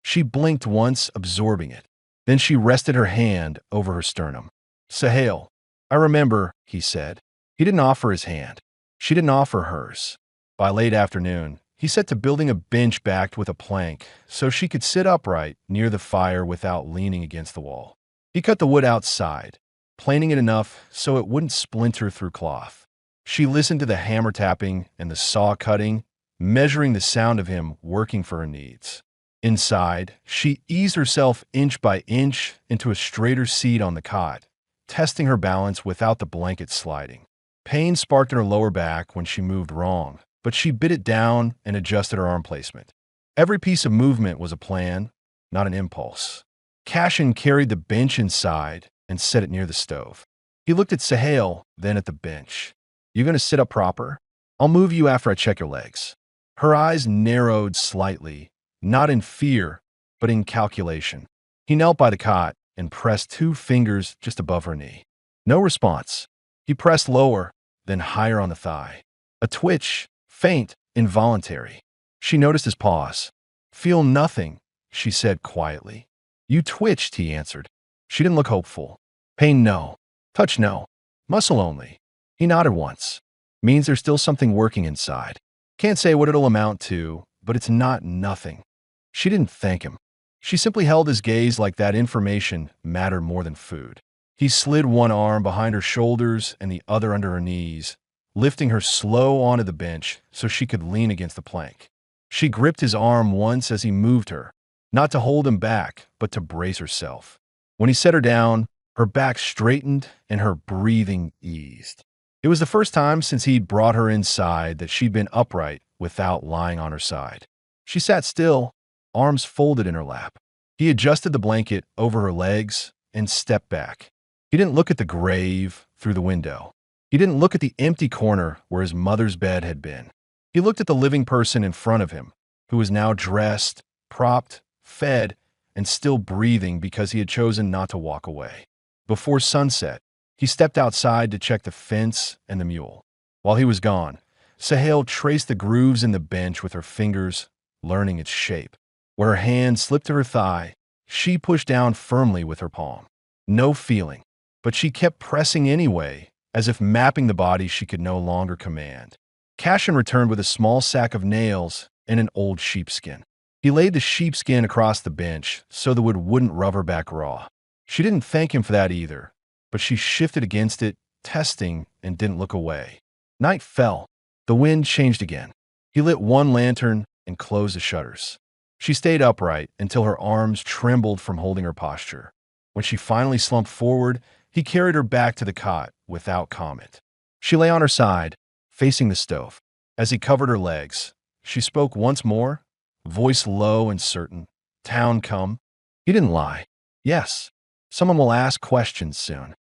She blinked once, absorbing it. Then she rested her hand over her sternum. "Sahel, I remember," he said. He didn't offer his hand. She didn't offer hers. By late afternoon, he set to building a bench backed with a plank so she could sit upright near the fire without leaning against the wall. He cut the wood outside, planing it enough so it wouldn't splinter through cloth. She listened to the hammer tapping and the saw cutting, measuring the sound of him working for her needs. Inside, she eased herself inch by inch into a straighter seat on the cot, testing her balance without the blanket sliding. Pain sparked in her lower back when she moved wrong, but she bit it down and adjusted her arm placement. Every piece of movement was a plan, not an impulse. Cashin carried the bench inside and set it near the stove. He looked at Sahel, then at the bench. "You gonna sit up proper? I'll move you after I check your legs." Her eyes narrowed slightly, not in fear, but in calculation. He knelt by the cot and pressed 2 fingers just above her knee. No response. He pressed lower, then higher on the thigh. A twitch, faint, involuntary. She noticed his pause. "Feel nothing," she said quietly. "You twitched," he answered. She didn't look hopeful. "Pain, no. Touch, no. Muscle only." He nodded once. "Means there's still something working inside. Can't say what it'll amount to, but it's not nothing." She didn't thank him. She simply held his gaze like that information mattered more than food. He slid one arm behind her shoulders and the other under her knees, lifting her slow onto the bench so she could lean against the plank. She gripped his arm once as he moved her, not to hold him back, but to brace herself. When he set her down, her back straightened and her breathing eased. It was the first time since he'd brought her inside that she'd been upright without lying on her side. She sat still, arms folded in her lap. He adjusted the blanket over her legs and stepped back. He didn't look at the grave through the window. He didn't look at the empty corner where his mother's bed had been. He looked at the living person in front of him, who was now dressed, propped, fed, and still breathing because he had chosen not to walk away. Before sunset, he stepped outside to check the fence and the mule. While he was gone, Sahel traced the grooves in the bench with her fingers, learning its shape. Where her hand slipped to her thigh, she pushed down firmly with her palm. No feeling, but she kept pressing anyway, as if mapping the body she could no longer command. Cashin returned with a small sack of nails and an old sheepskin. He laid the sheepskin across the bench so the wood wouldn't rub her back raw. She didn't thank him for that either, but she shifted against it, testing, and didn't look away. Night fell. The wind changed again. He lit one lantern and closed the shutters. She stayed upright until her arms trembled from holding her posture. When she finally slumped forward, he carried her back to the cot without comment. She lay on her side, facing the stove. As he covered her legs, she spoke once more, voice low and certain. "Town come?" He didn't lie. "Yes. Someone will ask questions soon."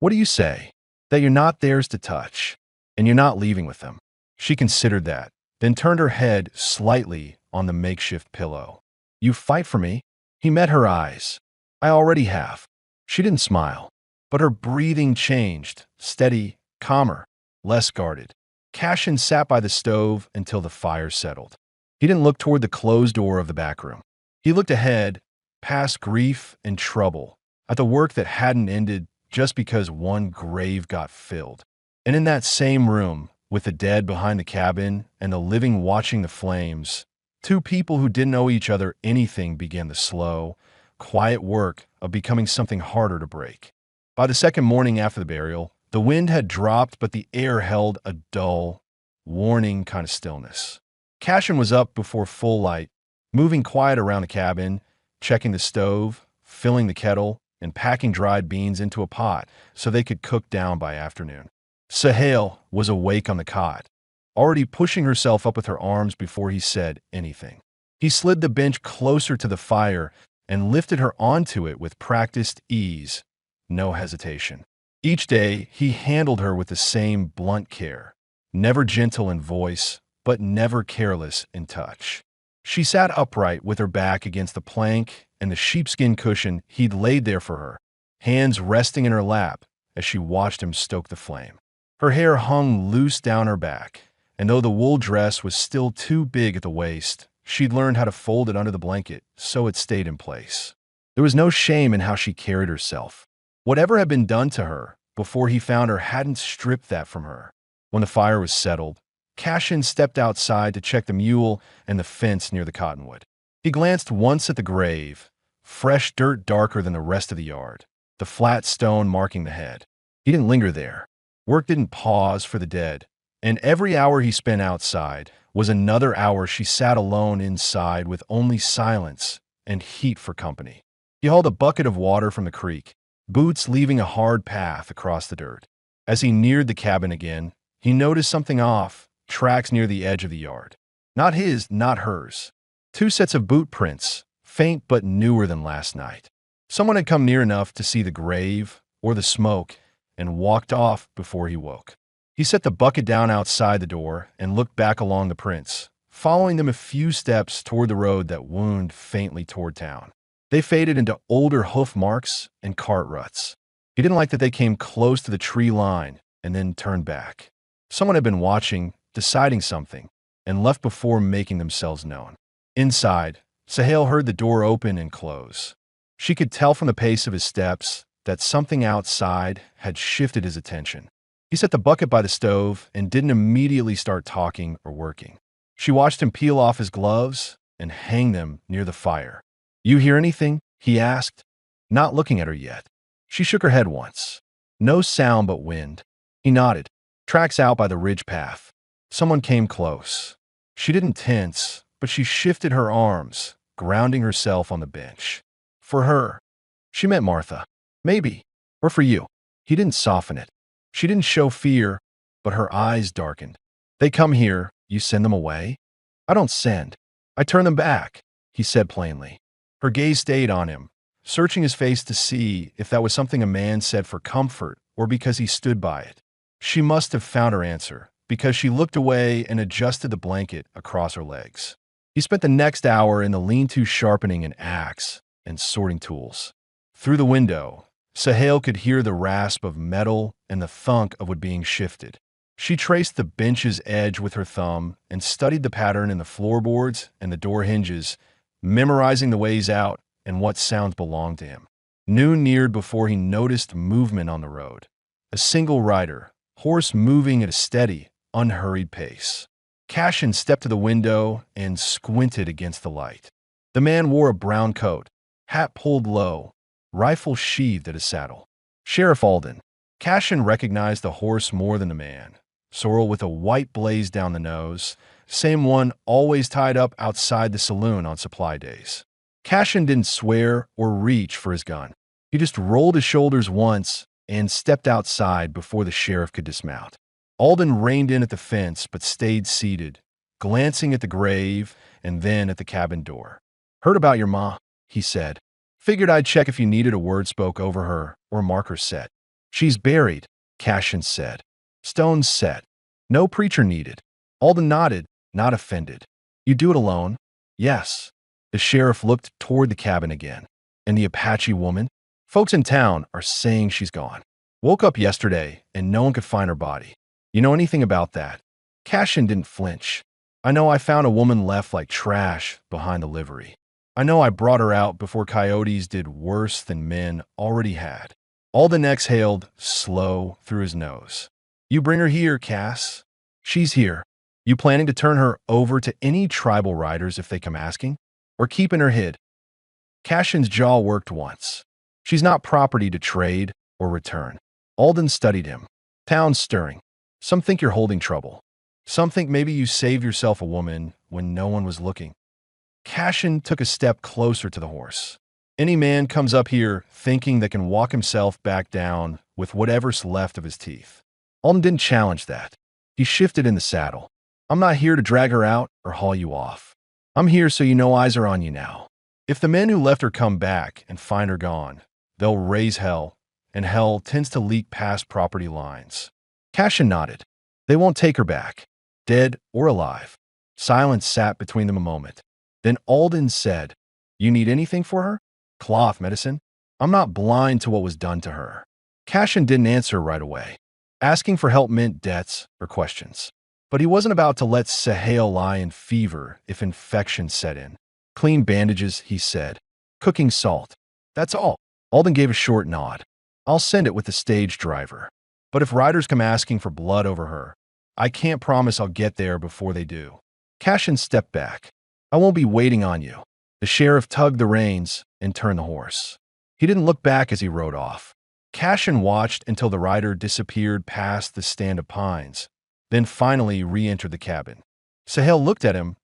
"What do you say?" "That you're not theirs to touch, and you're not leaving with them." She considered that, then turned her head slightly on the makeshift pillow. "You fight for me?" He met her eyes. "I already have." She didn't smile, but her breathing changed, steady, calmer, less guarded. Cashin sat by the stove until the fire settled. He didn't look toward the closed door of the back room. He looked ahead, past grief and trouble, at the work that hadn't ended just because one grave got filled. And in that same room, with the dead behind the cabin and the living watching the flames, 2 people who didn't owe each other anything began the slow, quiet work of becoming something harder to break. By the second morning after the burial, the wind had dropped, but the air held a dull, warning kind of stillness. Cashin was up before full light, moving quiet around the cabin, checking the stove, filling the kettle, and packing dried beans into a pot so they could cook down by afternoon. Sahel was awake on the cot, already pushing herself up with her arms before he said anything. He slid the bench closer to the fire and lifted her onto it with practiced ease, no hesitation. Each day, he handled her with the same blunt care, never gentle in voice, but never careless in touch. She sat upright with her back against the plank and the sheepskin cushion he'd laid there for her, hands resting in her lap as she watched him stoke the flame. Her hair hung loose down her back, and though the wool dress was still too big at the waist, she'd learned how to fold it under the blanket so it stayed in place. There was no shame in how she carried herself. Whatever had been done to her before he found her hadn't stripped that from her. When the fire was settled, Cashin stepped outside to check the mule and the fence near the cottonwood. He glanced once at the grave, fresh dirt darker than the rest of the yard, the flat stone marking the head. He didn't linger there. Work didn't pause for the dead, and every hour he spent outside was another hour she sat alone inside with only silence and heat for company. He hauled a bucket of water from the creek, boots leaving a hard path across the dirt. As he neared the cabin again, he noticed something off, tracks near the edge of the yard. Not his, not hers. Two sets of boot prints, faint but newer than last night. Someone had come near enough to see the grave or the smoke and walked off before he woke. He set the bucket down outside the door and looked back along the prints, following them a few steps toward the road that wound faintly toward town. They faded into older hoof marks and cart ruts. He didn't like that they came close to the tree line and then turned back. Someone had been watching, deciding something, and left before making themselves known. Inside, Sahel heard the door open and close. She could tell from the pace of his steps that something outside had shifted his attention. He set the bucket by the stove and didn't immediately start talking or working. She watched him peel off his gloves and hang them near the fire. "You hear anything?" he asked, not looking at her yet. She shook her head once. No sound but wind. He nodded. "Tracks out by the ridge path." Someone came close. She didn't tense, but she shifted her arms, grounding herself on the bench. For her. She meant Martha. Maybe. Or for you. He didn't soften it. She didn't show fear, but her eyes darkened. "They come here, you send them away?" "I don't send. I turn them back," he said plainly. Her gaze stayed on him, searching his face to see if that was something a man said for comfort or because he stood by it. She must have found her answer, because she looked away and adjusted the blanket across her legs. He spent the next hour in the lean-to sharpening an axe and sorting tools. Through the window, Sahel could hear the rasp of metal and the thunk of what being shifted. She traced the bench's edge with her thumb and studied the pattern in the floorboards and the door hinges, memorizing the ways out and what sounds belonged to him. Noon neared before he noticed movement on the road. A single rider, horse moving at a steady, unhurried pace. Cashin stepped to the window and squinted against the light. The man wore a brown coat, hat pulled low, rifle sheathed at his saddle. Sheriff Alden. Cashin recognized the horse more than the man. Sorrel with a white blaze down the nose, same one always tied up outside the saloon on supply days. Cashin didn't swear or reach for his gun. He just rolled his shoulders once and stepped outside before the sheriff could dismount. Alden reined in at the fence but stayed seated, glancing at the grave and then at the cabin door. "Heard about your ma," he said. "Figured I'd check if you needed a word spoke over her or marker set." "She's buried," Cashin said. "Stone's set. No preacher needed." Alden nodded, not offended. "You do it alone?" "Yes." The sheriff looked toward the cabin again. "And the Apache woman?" "Folks in town are saying she's gone. Woke up yesterday and no one could find her body." "You know anything about that?" Cashin didn't flinch. "I know I found a woman left like trash behind the livery. I know I brought her out before coyotes did worse than men already had." Alden exhaled, slow, through his nose. "You bring her here, Cass." "She's here. You planning to turn her over to any tribal riders if they come asking? Or keeping her hid?" Cashin's jaw worked once. "She's not property to trade or return." Alden studied him. "Town's stirring. Some think you're holding trouble. Some think maybe you saved yourself a woman when no one was looking." Cashin took a step closer to the horse. "Any man comes up here thinking that can walk himself back down with whatever's left of his teeth." Alden didn't challenge that. He shifted in the saddle. "I'm not here to drag her out or haul you off. I'm here so you know eyes are on you now. If the men who left her come back and find her gone, they'll raise hell, and hell tends to leak past property lines." Cashin nodded. "They won't take her back, dead or alive." Silence sat between them a moment. Then Alden said, "You need anything for her? Cloth medicine? I'm not blind to what was done to her." Cashin didn't answer right away. Asking for help meant debts or questions. But he wasn't about to let Sahel lie in fever if infection set in. "Clean bandages," he said. "Cooking salt. That's all." Alden gave a short nod. "I'll send it with the stage driver. But if riders come asking for blood over her, I can't promise I'll get there before they do." Cashin stepped back. "I won't be waiting on you." The sheriff tugged the reins and turned the horse. He didn't look back as he rode off. Cashin watched until the rider disappeared past the stand of pines, then finally re-entered the cabin. Sahel looked at him,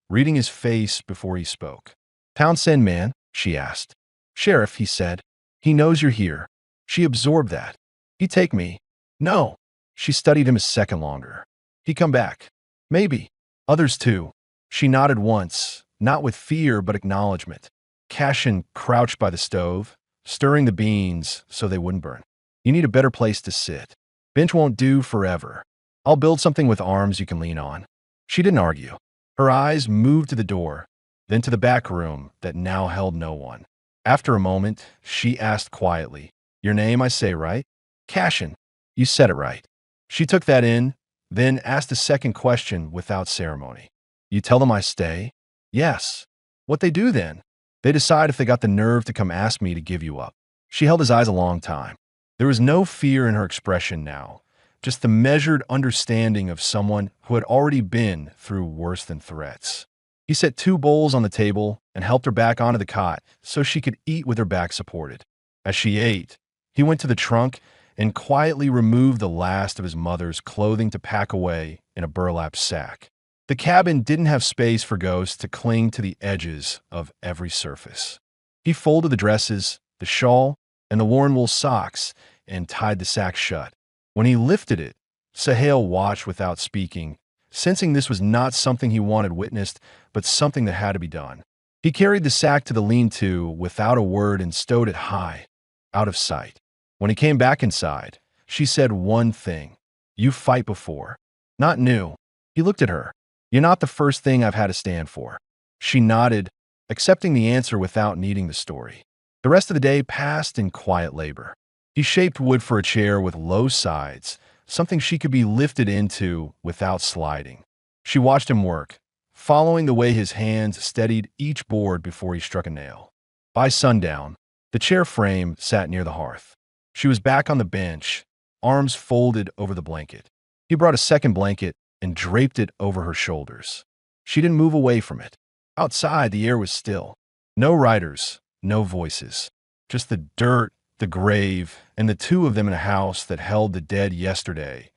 reading his face before he spoke. "Townsend man?" she asked. "Sheriff," he said. "He knows you're here." She absorbed that. "He take me?" "No." She studied him a second longer. "He come back?" "Maybe. Others too." She nodded once, not with fear but acknowledgement. Cashin crouched by the stove, stirring the beans so they wouldn't burn. "You need a better place to sit. Bench won't do forever. I'll build something with arms you can lean on." She didn't argue. Her eyes moved to the door, then to the back room that now held no one. After a moment, she asked quietly, "Your name, I say, right?" "Cashin." "You said it right." She took that in, then asked a second question without ceremony. "You tell them I stay?" "Yes." "What they do then?" "They decide if they got the nerve to come ask me to give you up." She held his eyes a long time. There was no fear in her expression now, just the measured understanding of someone who had already been through worse than threats. He set 2 bowls on the table and helped her back onto the cot so she could eat with her back supported. As she ate, he went to the trunk and quietly removed the last of his mother's clothing to pack away in a burlap sack. The cabin didn't have space for ghosts to cling to the edges of every surface. He folded the dresses, the shawl, and the worn wool socks and tied the sack shut. When he lifted it, Sahel watched without speaking, sensing this was not something he wanted witnessed, but something that had to be done. He carried the sack to the lean-to without a word and stowed it high, out of sight. When he came back inside, she said one thing. "You fight before." "Not new." He looked at her. "You're not the first thing I've had to stand for." She nodded, accepting the answer without needing the story. The rest of the day passed in quiet labor. He shaped wood for a chair with low sides, something she could be lifted into without sliding. She watched him work, following the way his hands steadied each board before he struck a nail. By sundown, the chair frame sat near the hearth. She was back on the bench, arms folded over the blanket. He brought a second blanket and draped it over her shoulders. She didn't move away from it. Outside, the air was still. No riders, no voices. Just the dirt, the grave, and the 2 of them in a house that held the dead yesterday,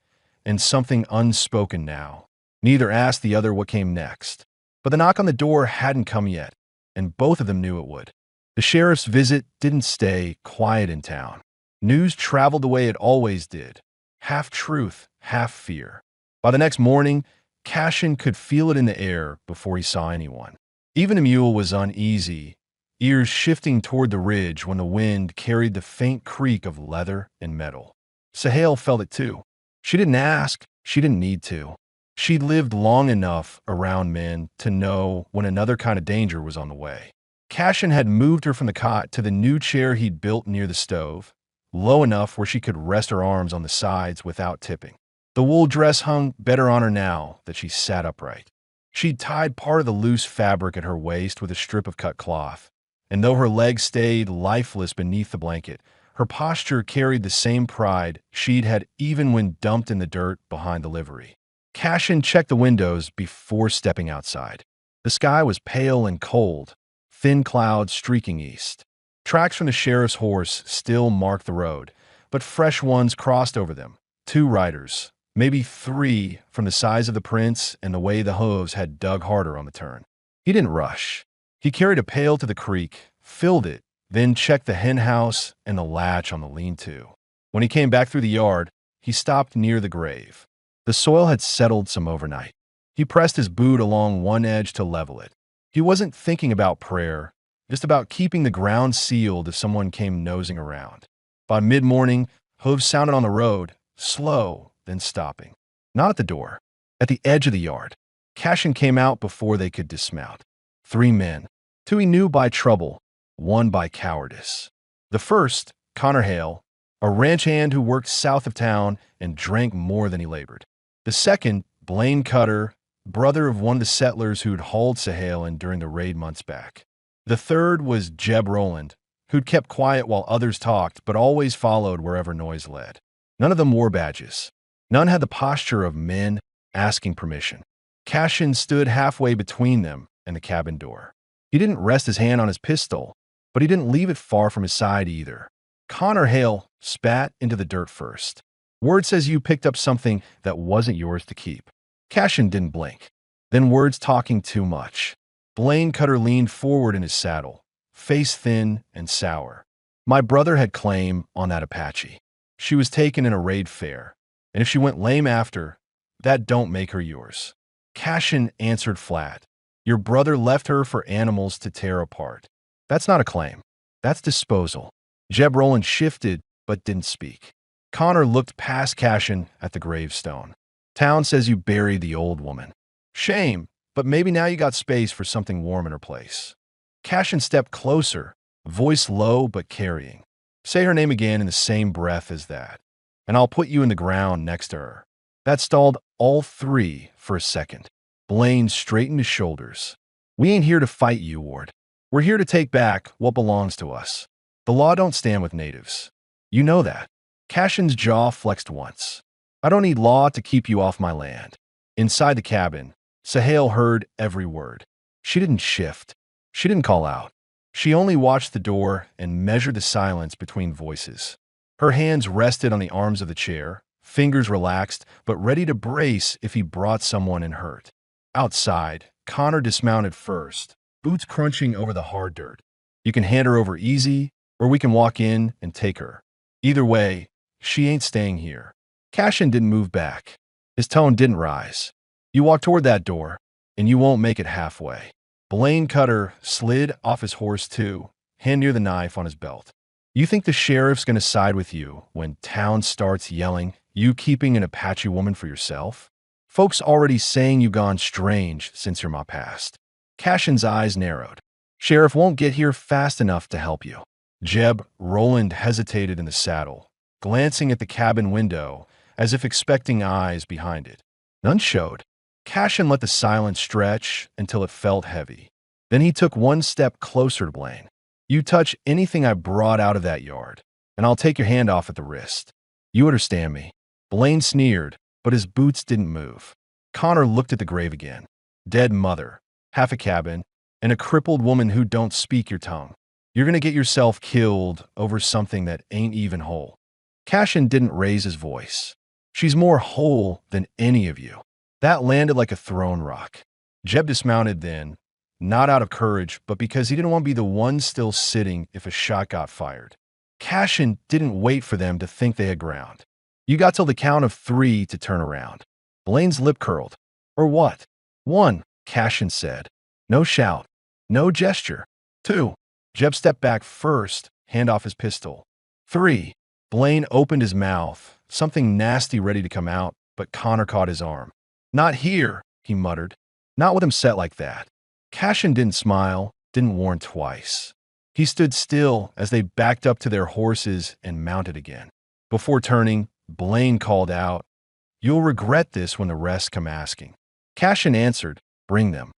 and something unspoken now. Neither asked the other what came next. But the knock on the door hadn't come yet, and both of them knew it would. The sheriff's visit didn't stay quiet in town. News traveled the way it always did, half truth, half fear. By the next morning, Cashin could feel it in the air before he saw anyone. Even the mule was uneasy, ears shifting toward the ridge when the wind carried the faint creak of leather and metal. Sahel felt it too. She didn't ask, she didn't need to. She'd lived long enough around men to know when another kind of danger was on the way. Cashin had moved her from the cot to the new chair he'd built near the stove, low enough where she could rest her arms on the sides without tipping. The wool dress hung better on her now that she sat upright. She'd tied part of the loose fabric at her waist with a strip of cut cloth, and though her legs stayed lifeless beneath the blanket, her posture carried the same pride she'd had even when dumped in the dirt behind the livery. Cashin checked the windows before stepping outside. The sky was pale and cold, thin clouds streaking east. Tracks from the sheriff's horse still marked the road, but fresh ones crossed over them. 2 riders, maybe 3 from the size of the prints and the way the hooves had dug harder on the turn. He didn't rush. He carried a pail to the creek, filled it, then checked the hen house and the latch on the lean-to. When he came back through the yard, he stopped near the grave. The soil had settled some overnight. He pressed his boot along one edge to level it. He wasn't thinking about prayer, just about keeping the ground sealed if someone came nosing around. By mid-morning, hooves sounded on the road, slow, then stopping. Not at the door, at the edge of the yard. Cashin came out before they could dismount. 3 men. 2 he knew by trouble, 1 by cowardice. The first, Connor Hale, a ranch hand who worked south of town and drank more than he labored. The second, Blaine Cutter, brother of one of the settlers who'd hauled Sahale in during the raid months back. The third was Jeb Rowland, who'd kept quiet while others talked but always followed wherever noise led. None of them wore badges. None had the posture of men asking permission. Cashin stood halfway between them and the cabin door. He didn't rest his hand on his pistol, but he didn't leave it far from his side either. Connor Hale spat into the dirt first. Word says you picked up something that wasn't yours to keep. Cashin didn't blink. Then words talking too much. Blaine Cutter leaned forward in his saddle, face thin and sour. My brother had claim on that Apache. She was taken in a raid fair, and if she went lame after, that don't make her yours. Cashin answered flat. Your brother left her for animals to tear apart. That's not a claim. That's disposal. Jeb Rowland shifted, but didn't speak. Connor looked past Cashin at the gravestone. Town says you buried the old woman. Shame, but maybe now you got space for something warm in her place. Cashin stepped closer, voice low but carrying. Say her name again in the same breath as that, and I'll put you in the ground next to her. That stalled all 3 for a second. Blaine straightened his shoulders. We ain't here to fight you, Ward. We're here to take back what belongs to us. The law don't stand with natives. You know that. Cashin's jaw flexed once. I don't need law to keep you off my land. Inside the cabin, Sahale heard every word. She didn't shift. She didn't call out. She only watched the door and measured the silence between voices. Her hands rested on the arms of the chair, fingers relaxed, but ready to brace if he brought someone in hurt. Outside, Connor dismounted first, boots crunching over the hard dirt. You can hand her over easy, or we can walk in and take her. Either way, she ain't staying here. Cashin didn't move back. His tone didn't rise. You walk toward that door, and you won't make it halfway. Blaine Cutter slid off his horse too, hand near the knife on his belt. You think the sheriff's gonna side with you when town starts yelling, you keeping an Apache woman for yourself? Folks already saying you gone strange since your ma passed. Cashin's eyes narrowed. Sheriff won't get here fast enough to help you. Jeb Rowland hesitated in the saddle, glancing at the cabin window as if expecting eyes behind it. None showed. Cashin let the silence stretch until it felt heavy. Then he took one step closer to Blaine. You touch anything I brought out of that yard, and I'll take your hand off at the wrist. You understand me. Blaine sneered, but his boots didn't move. Connor looked at the grave again. Dead mother, half a cabin, and a crippled woman who don't speak your tongue. You're gonna get yourself killed over something that ain't even whole. Cashin didn't raise his voice. She's more whole than any of you. That landed like a thrown rock. Jeb dismounted then, not out of courage, but because he didn't want to be the one still sitting if a shot got fired. Cashin didn't wait for them to think they had ground. You got till the count of 3 to turn around. Blaine's lip curled. Or what? 1, Cashin said. No shout. No gesture. 2. Jeb stepped back first, hand off his pistol. 3. Blaine opened his mouth, something nasty ready to come out, but Connor caught his arm. Not here, he muttered. Not with him set like that. Cashin didn't smile, didn't warn twice. He stood still as they backed up to their horses and mounted again. Before turning, Blaine called out, You'll regret this when the rest come asking. Cashin answered, Bring them.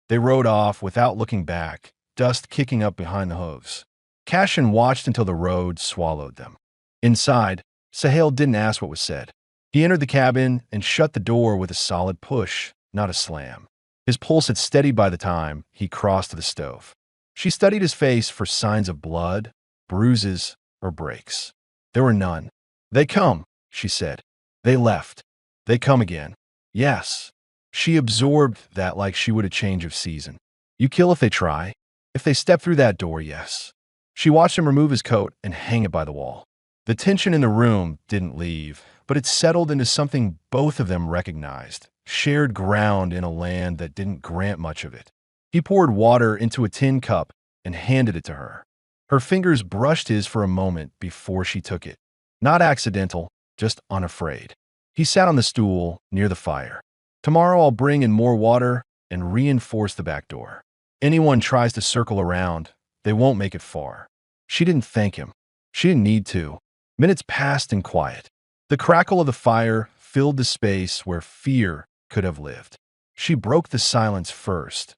They rode off without looking back, dust kicking up behind the hooves. Cashin watched until the road swallowed them. Inside, Sahale didn't ask what was said. He entered the cabin and shut the door with a solid push, not a slam. His pulse had steadied by the time he crossed to the stove. She studied his face for signs of blood, bruises, or breaks. There were none. They come, she said. They left. They come again. Yes. She absorbed that like she would a change of season. You kill if they try. If they step through that door, yes. She watched him remove his coat and hang it by the wall. The tension in the room didn't leave, but it settled into something both of them recognized, shared ground in a land that didn't grant much of it. He poured water into a tin cup and handed it to her. Her fingers brushed his for a moment before she took it. Not accidental, just unafraid. He sat on the stool near the fire. Tomorrow I'll bring in more water and reinforce the back door. Anyone tries to circle around, they won't make it far. She didn't thank him. She didn't need to. Minutes passed in quiet. The crackle of the fire filled the space where fear could have lived. She broke the silence first,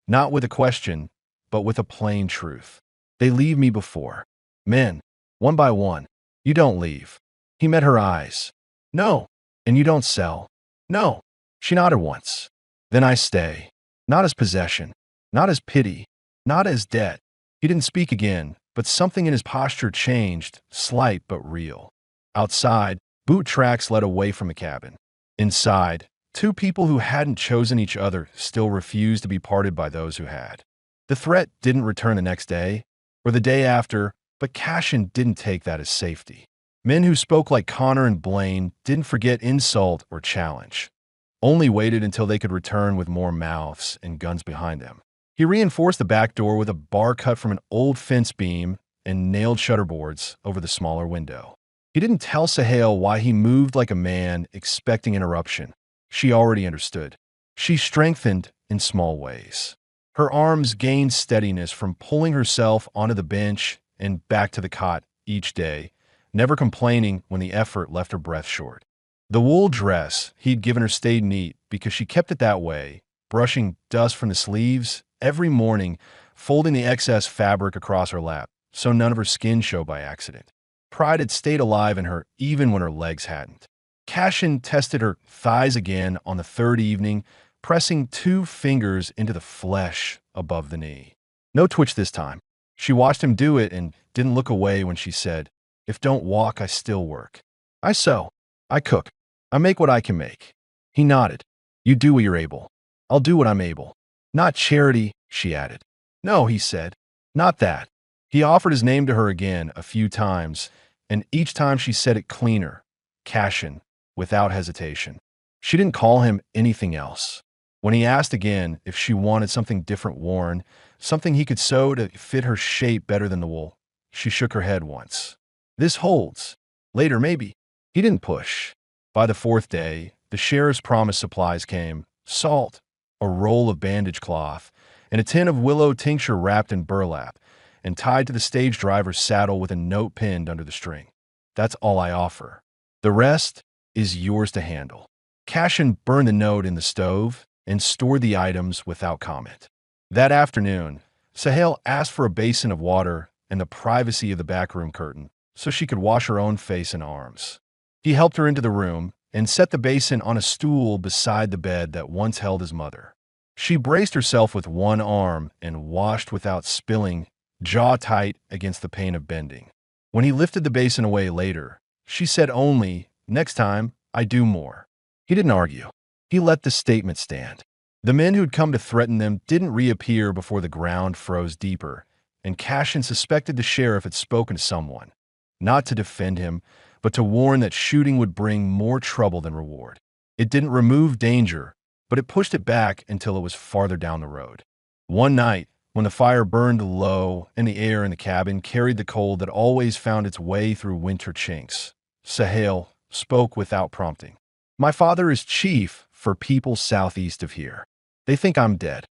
not with a question, but with a plain truth. They leave me before. Men, one by one. You don't leave. He met her eyes. No. And you don't sell. No. She nodded once. Then I stay. Not as possession. Not as pity. Not as debt. He didn't speak again, but something in his posture changed, slight but real. Outside, boot tracks led away from the cabin. Inside, two people who hadn't chosen each other still refused to be parted by those who had. The threat didn't return the next day, or the day after, but Cashin didn't take that as safety. Men who spoke like Connor and Blaine didn't forget insult or challenge, only waited until they could return with more mouths and guns behind them. He reinforced the back door with a bar cut from an old fence beam and nailed shutterboards over the smaller window. He didn't tell Sahel why he moved like a man expecting interruption. She already understood. She strengthened in small ways. Her arms gained steadiness from pulling herself onto the bench and back to the cot each day, never complaining when the effort left her breath short. The wool dress he'd given her stayed neat because she kept it that way, brushing dust from the sleeves every morning, folding the excess fabric across her lap so none of her skin showed by accident. Pride had stayed alive in her even when her legs hadn't. Cashin tested her thighs again on the third evening, pressing 2 fingers into the flesh above the knee. No twitch this time. She watched him do it and didn't look away when she said, "If don't walk, I still work. I sew. I cook. I make what I can make." He nodded. "You do what you're able. I'll do what I'm able." "Not charity," she added. "No," he said. "Not that." He offered his name to her again a few times, and each time she said it cleaner, Cashin, without hesitation. She didn't call him anything else. When he asked again if she wanted something different worn, something he could sew to fit her shape better than the wool, she shook her head once. "This holds. Later, maybe." He didn't push. By the 4th day, the sheriff's promised supplies came: salt, a roll of bandage cloth, and a tin of willow tincture wrapped in burlap and tied to the stage driver's saddle with a note pinned under the string. "That's all I offer. The rest is yours to handle." Cashin burned the note in the stove and stored the items without comment. That afternoon, Sahel asked for a basin of water and the privacy of the backroom curtain so she could wash her own face and arms. He helped her into the room and set the basin on a stool beside the bed that once held his mother. She braced herself with one arm and washed without spilling, jaw tight against the pain of bending. When he lifted the basin away later, she said only, "Next time, I do more." He didn't argue. He let the statement stand. The men who'd come to threaten them didn't reappear before the ground froze deeper, and Cashin suspected the sheriff had spoken to someone, not to defend him, but to warn that shooting would bring more trouble than reward. It didn't remove danger, but it pushed it back until it was farther down the road. One night, when the fire burned low and the air in the cabin carried the cold that always found its way through winter chinks, Sahel spoke without prompting. "My father is chief for people southeast of here. They think I'm dead."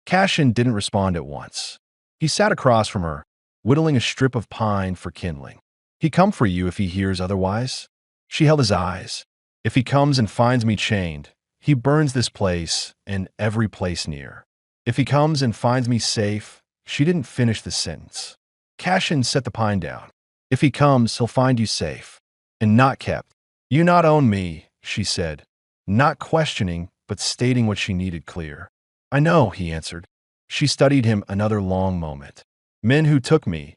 Cashin didn't respond at once. He sat across from her, whittling a strip of pine for kindling. "He come for you if he hears otherwise." She held his eyes. "If he comes and finds me chained, he burns this place and every place near. If he comes and finds me safe," she didn't finish the sentence. Cashin set the pine down. "If he comes, he'll find you safe and not kept. You not own me," she said, not questioning, but stating what she needed clear. "I know," he answered. She studied him another long moment. "Men who took me,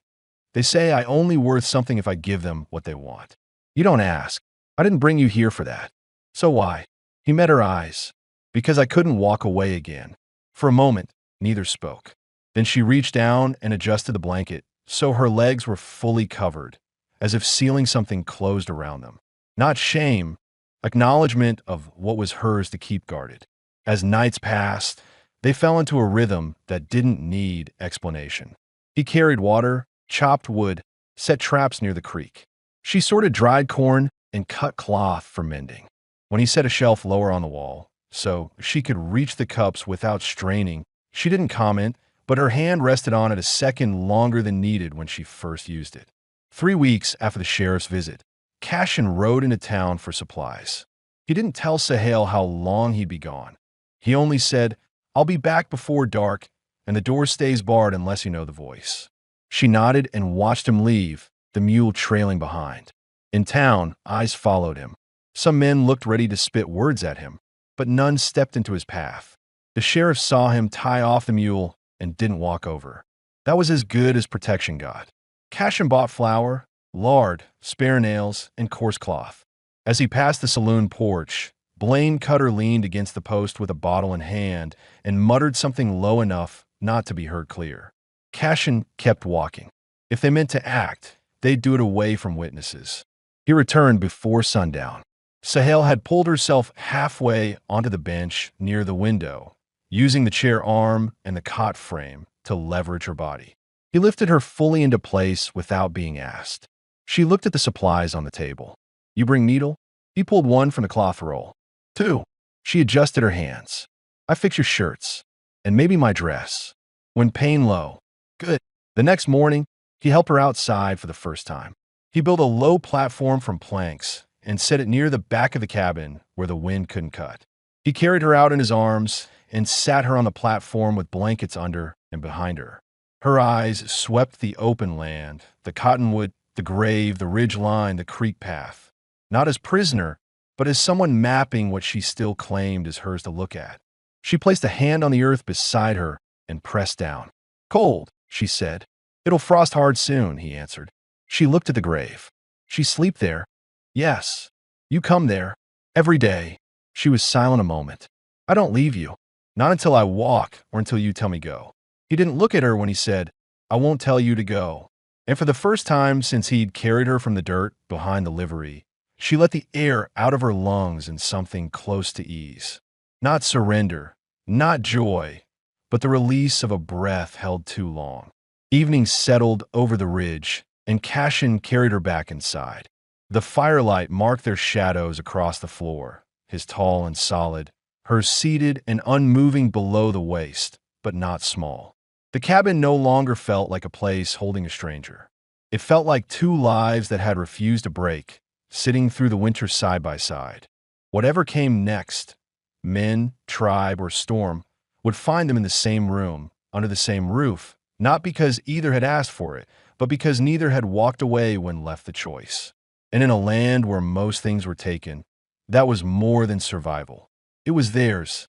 they say I only worth something if I give them what they want. You don't ask. I didn't bring you here for that. So why?" He met her eyes. "Because I couldn't walk away again." For a moment, neither spoke. Then she reached down and adjusted the blanket so her legs were fully covered, as if sealing something closed around them. Not shame, acknowledgement of what was hers to keep guarded. As nights passed, they fell into a rhythm that didn't need explanation. He carried water, chopped wood, set traps near the creek. She sorted dried corn and cut cloth for mending. When he set a shelf lower on the wall, so she could reach the cups without straining, she didn't comment, but her hand rested on it a second longer than needed when she first used it. 3 weeks after the sheriff's visit, Cashin rode into town for supplies. He didn't tell Sahel how long he'd be gone. He only said, "I'll be back before dark, and the door stays barred unless you know the voice." She nodded and watched him leave, the mule trailing behind. In town, eyes followed him. Some men looked ready to spit words at him, but none stepped into his path. The sheriff saw him tie off the mule and didn't walk over. That was as good as protection got. Cashin bought flour, lard, spare nails, and coarse cloth. As he passed the saloon porch, Blaine Cutter leaned against the post with a bottle in hand and muttered something low enough not to be heard clear. Cashin kept walking. If they meant to act, they'd do it away from witnesses. He returned before sundown. Sahel had pulled herself halfway onto the bench near the window, using the chair arm and the cot frame to leverage her body. He lifted her fully into place without being asked. She looked at the supplies on the table. "You bring needle?" He pulled one from the cloth roll. "Two." She adjusted her hands. "I fix your shirts. And maybe my dress. When pain low." "Good." The next morning, he helped her outside for the first time. He built a low platform from planks and set it near the back of the cabin where the wind couldn't cut. He carried her out in his arms and sat her on the platform with blankets under and behind her. Her eyes swept the open land, the cottonwood, the grave, the ridge line, the creek path. Not as prisoner, but as someone mapping what she still claimed as hers to look at. She placed a hand on the earth beside her and pressed down. "Cold," she said. "It'll frost hard soon," he answered. She looked at the grave. "She sleep there?" "Yes." "You come there?" "Every day." She was silent a moment. "I don't leave you. Not until I walk or until you tell me go." He didn't look at her when he said, "I won't tell you to go." And for the first time since he'd carried her from the dirt behind the livery, she let the air out of her lungs in something close to ease. Not surrender, not joy, but the release of a breath held too long. Evening settled over the ridge, and Cashin carried her back inside. The firelight marked their shadows across the floor, his tall and solid, hers seated and unmoving below the waist, but not small. The cabin no longer felt like a place holding a stranger. It felt like two lives that had refused to break, sitting through the winter side by side. Whatever came next, men, tribe, or storm, would find them in the same room, under the same roof, not because either had asked for it, but because neither had walked away when left the choice. And in a land where most things were taken, that was more than survival. It was theirs,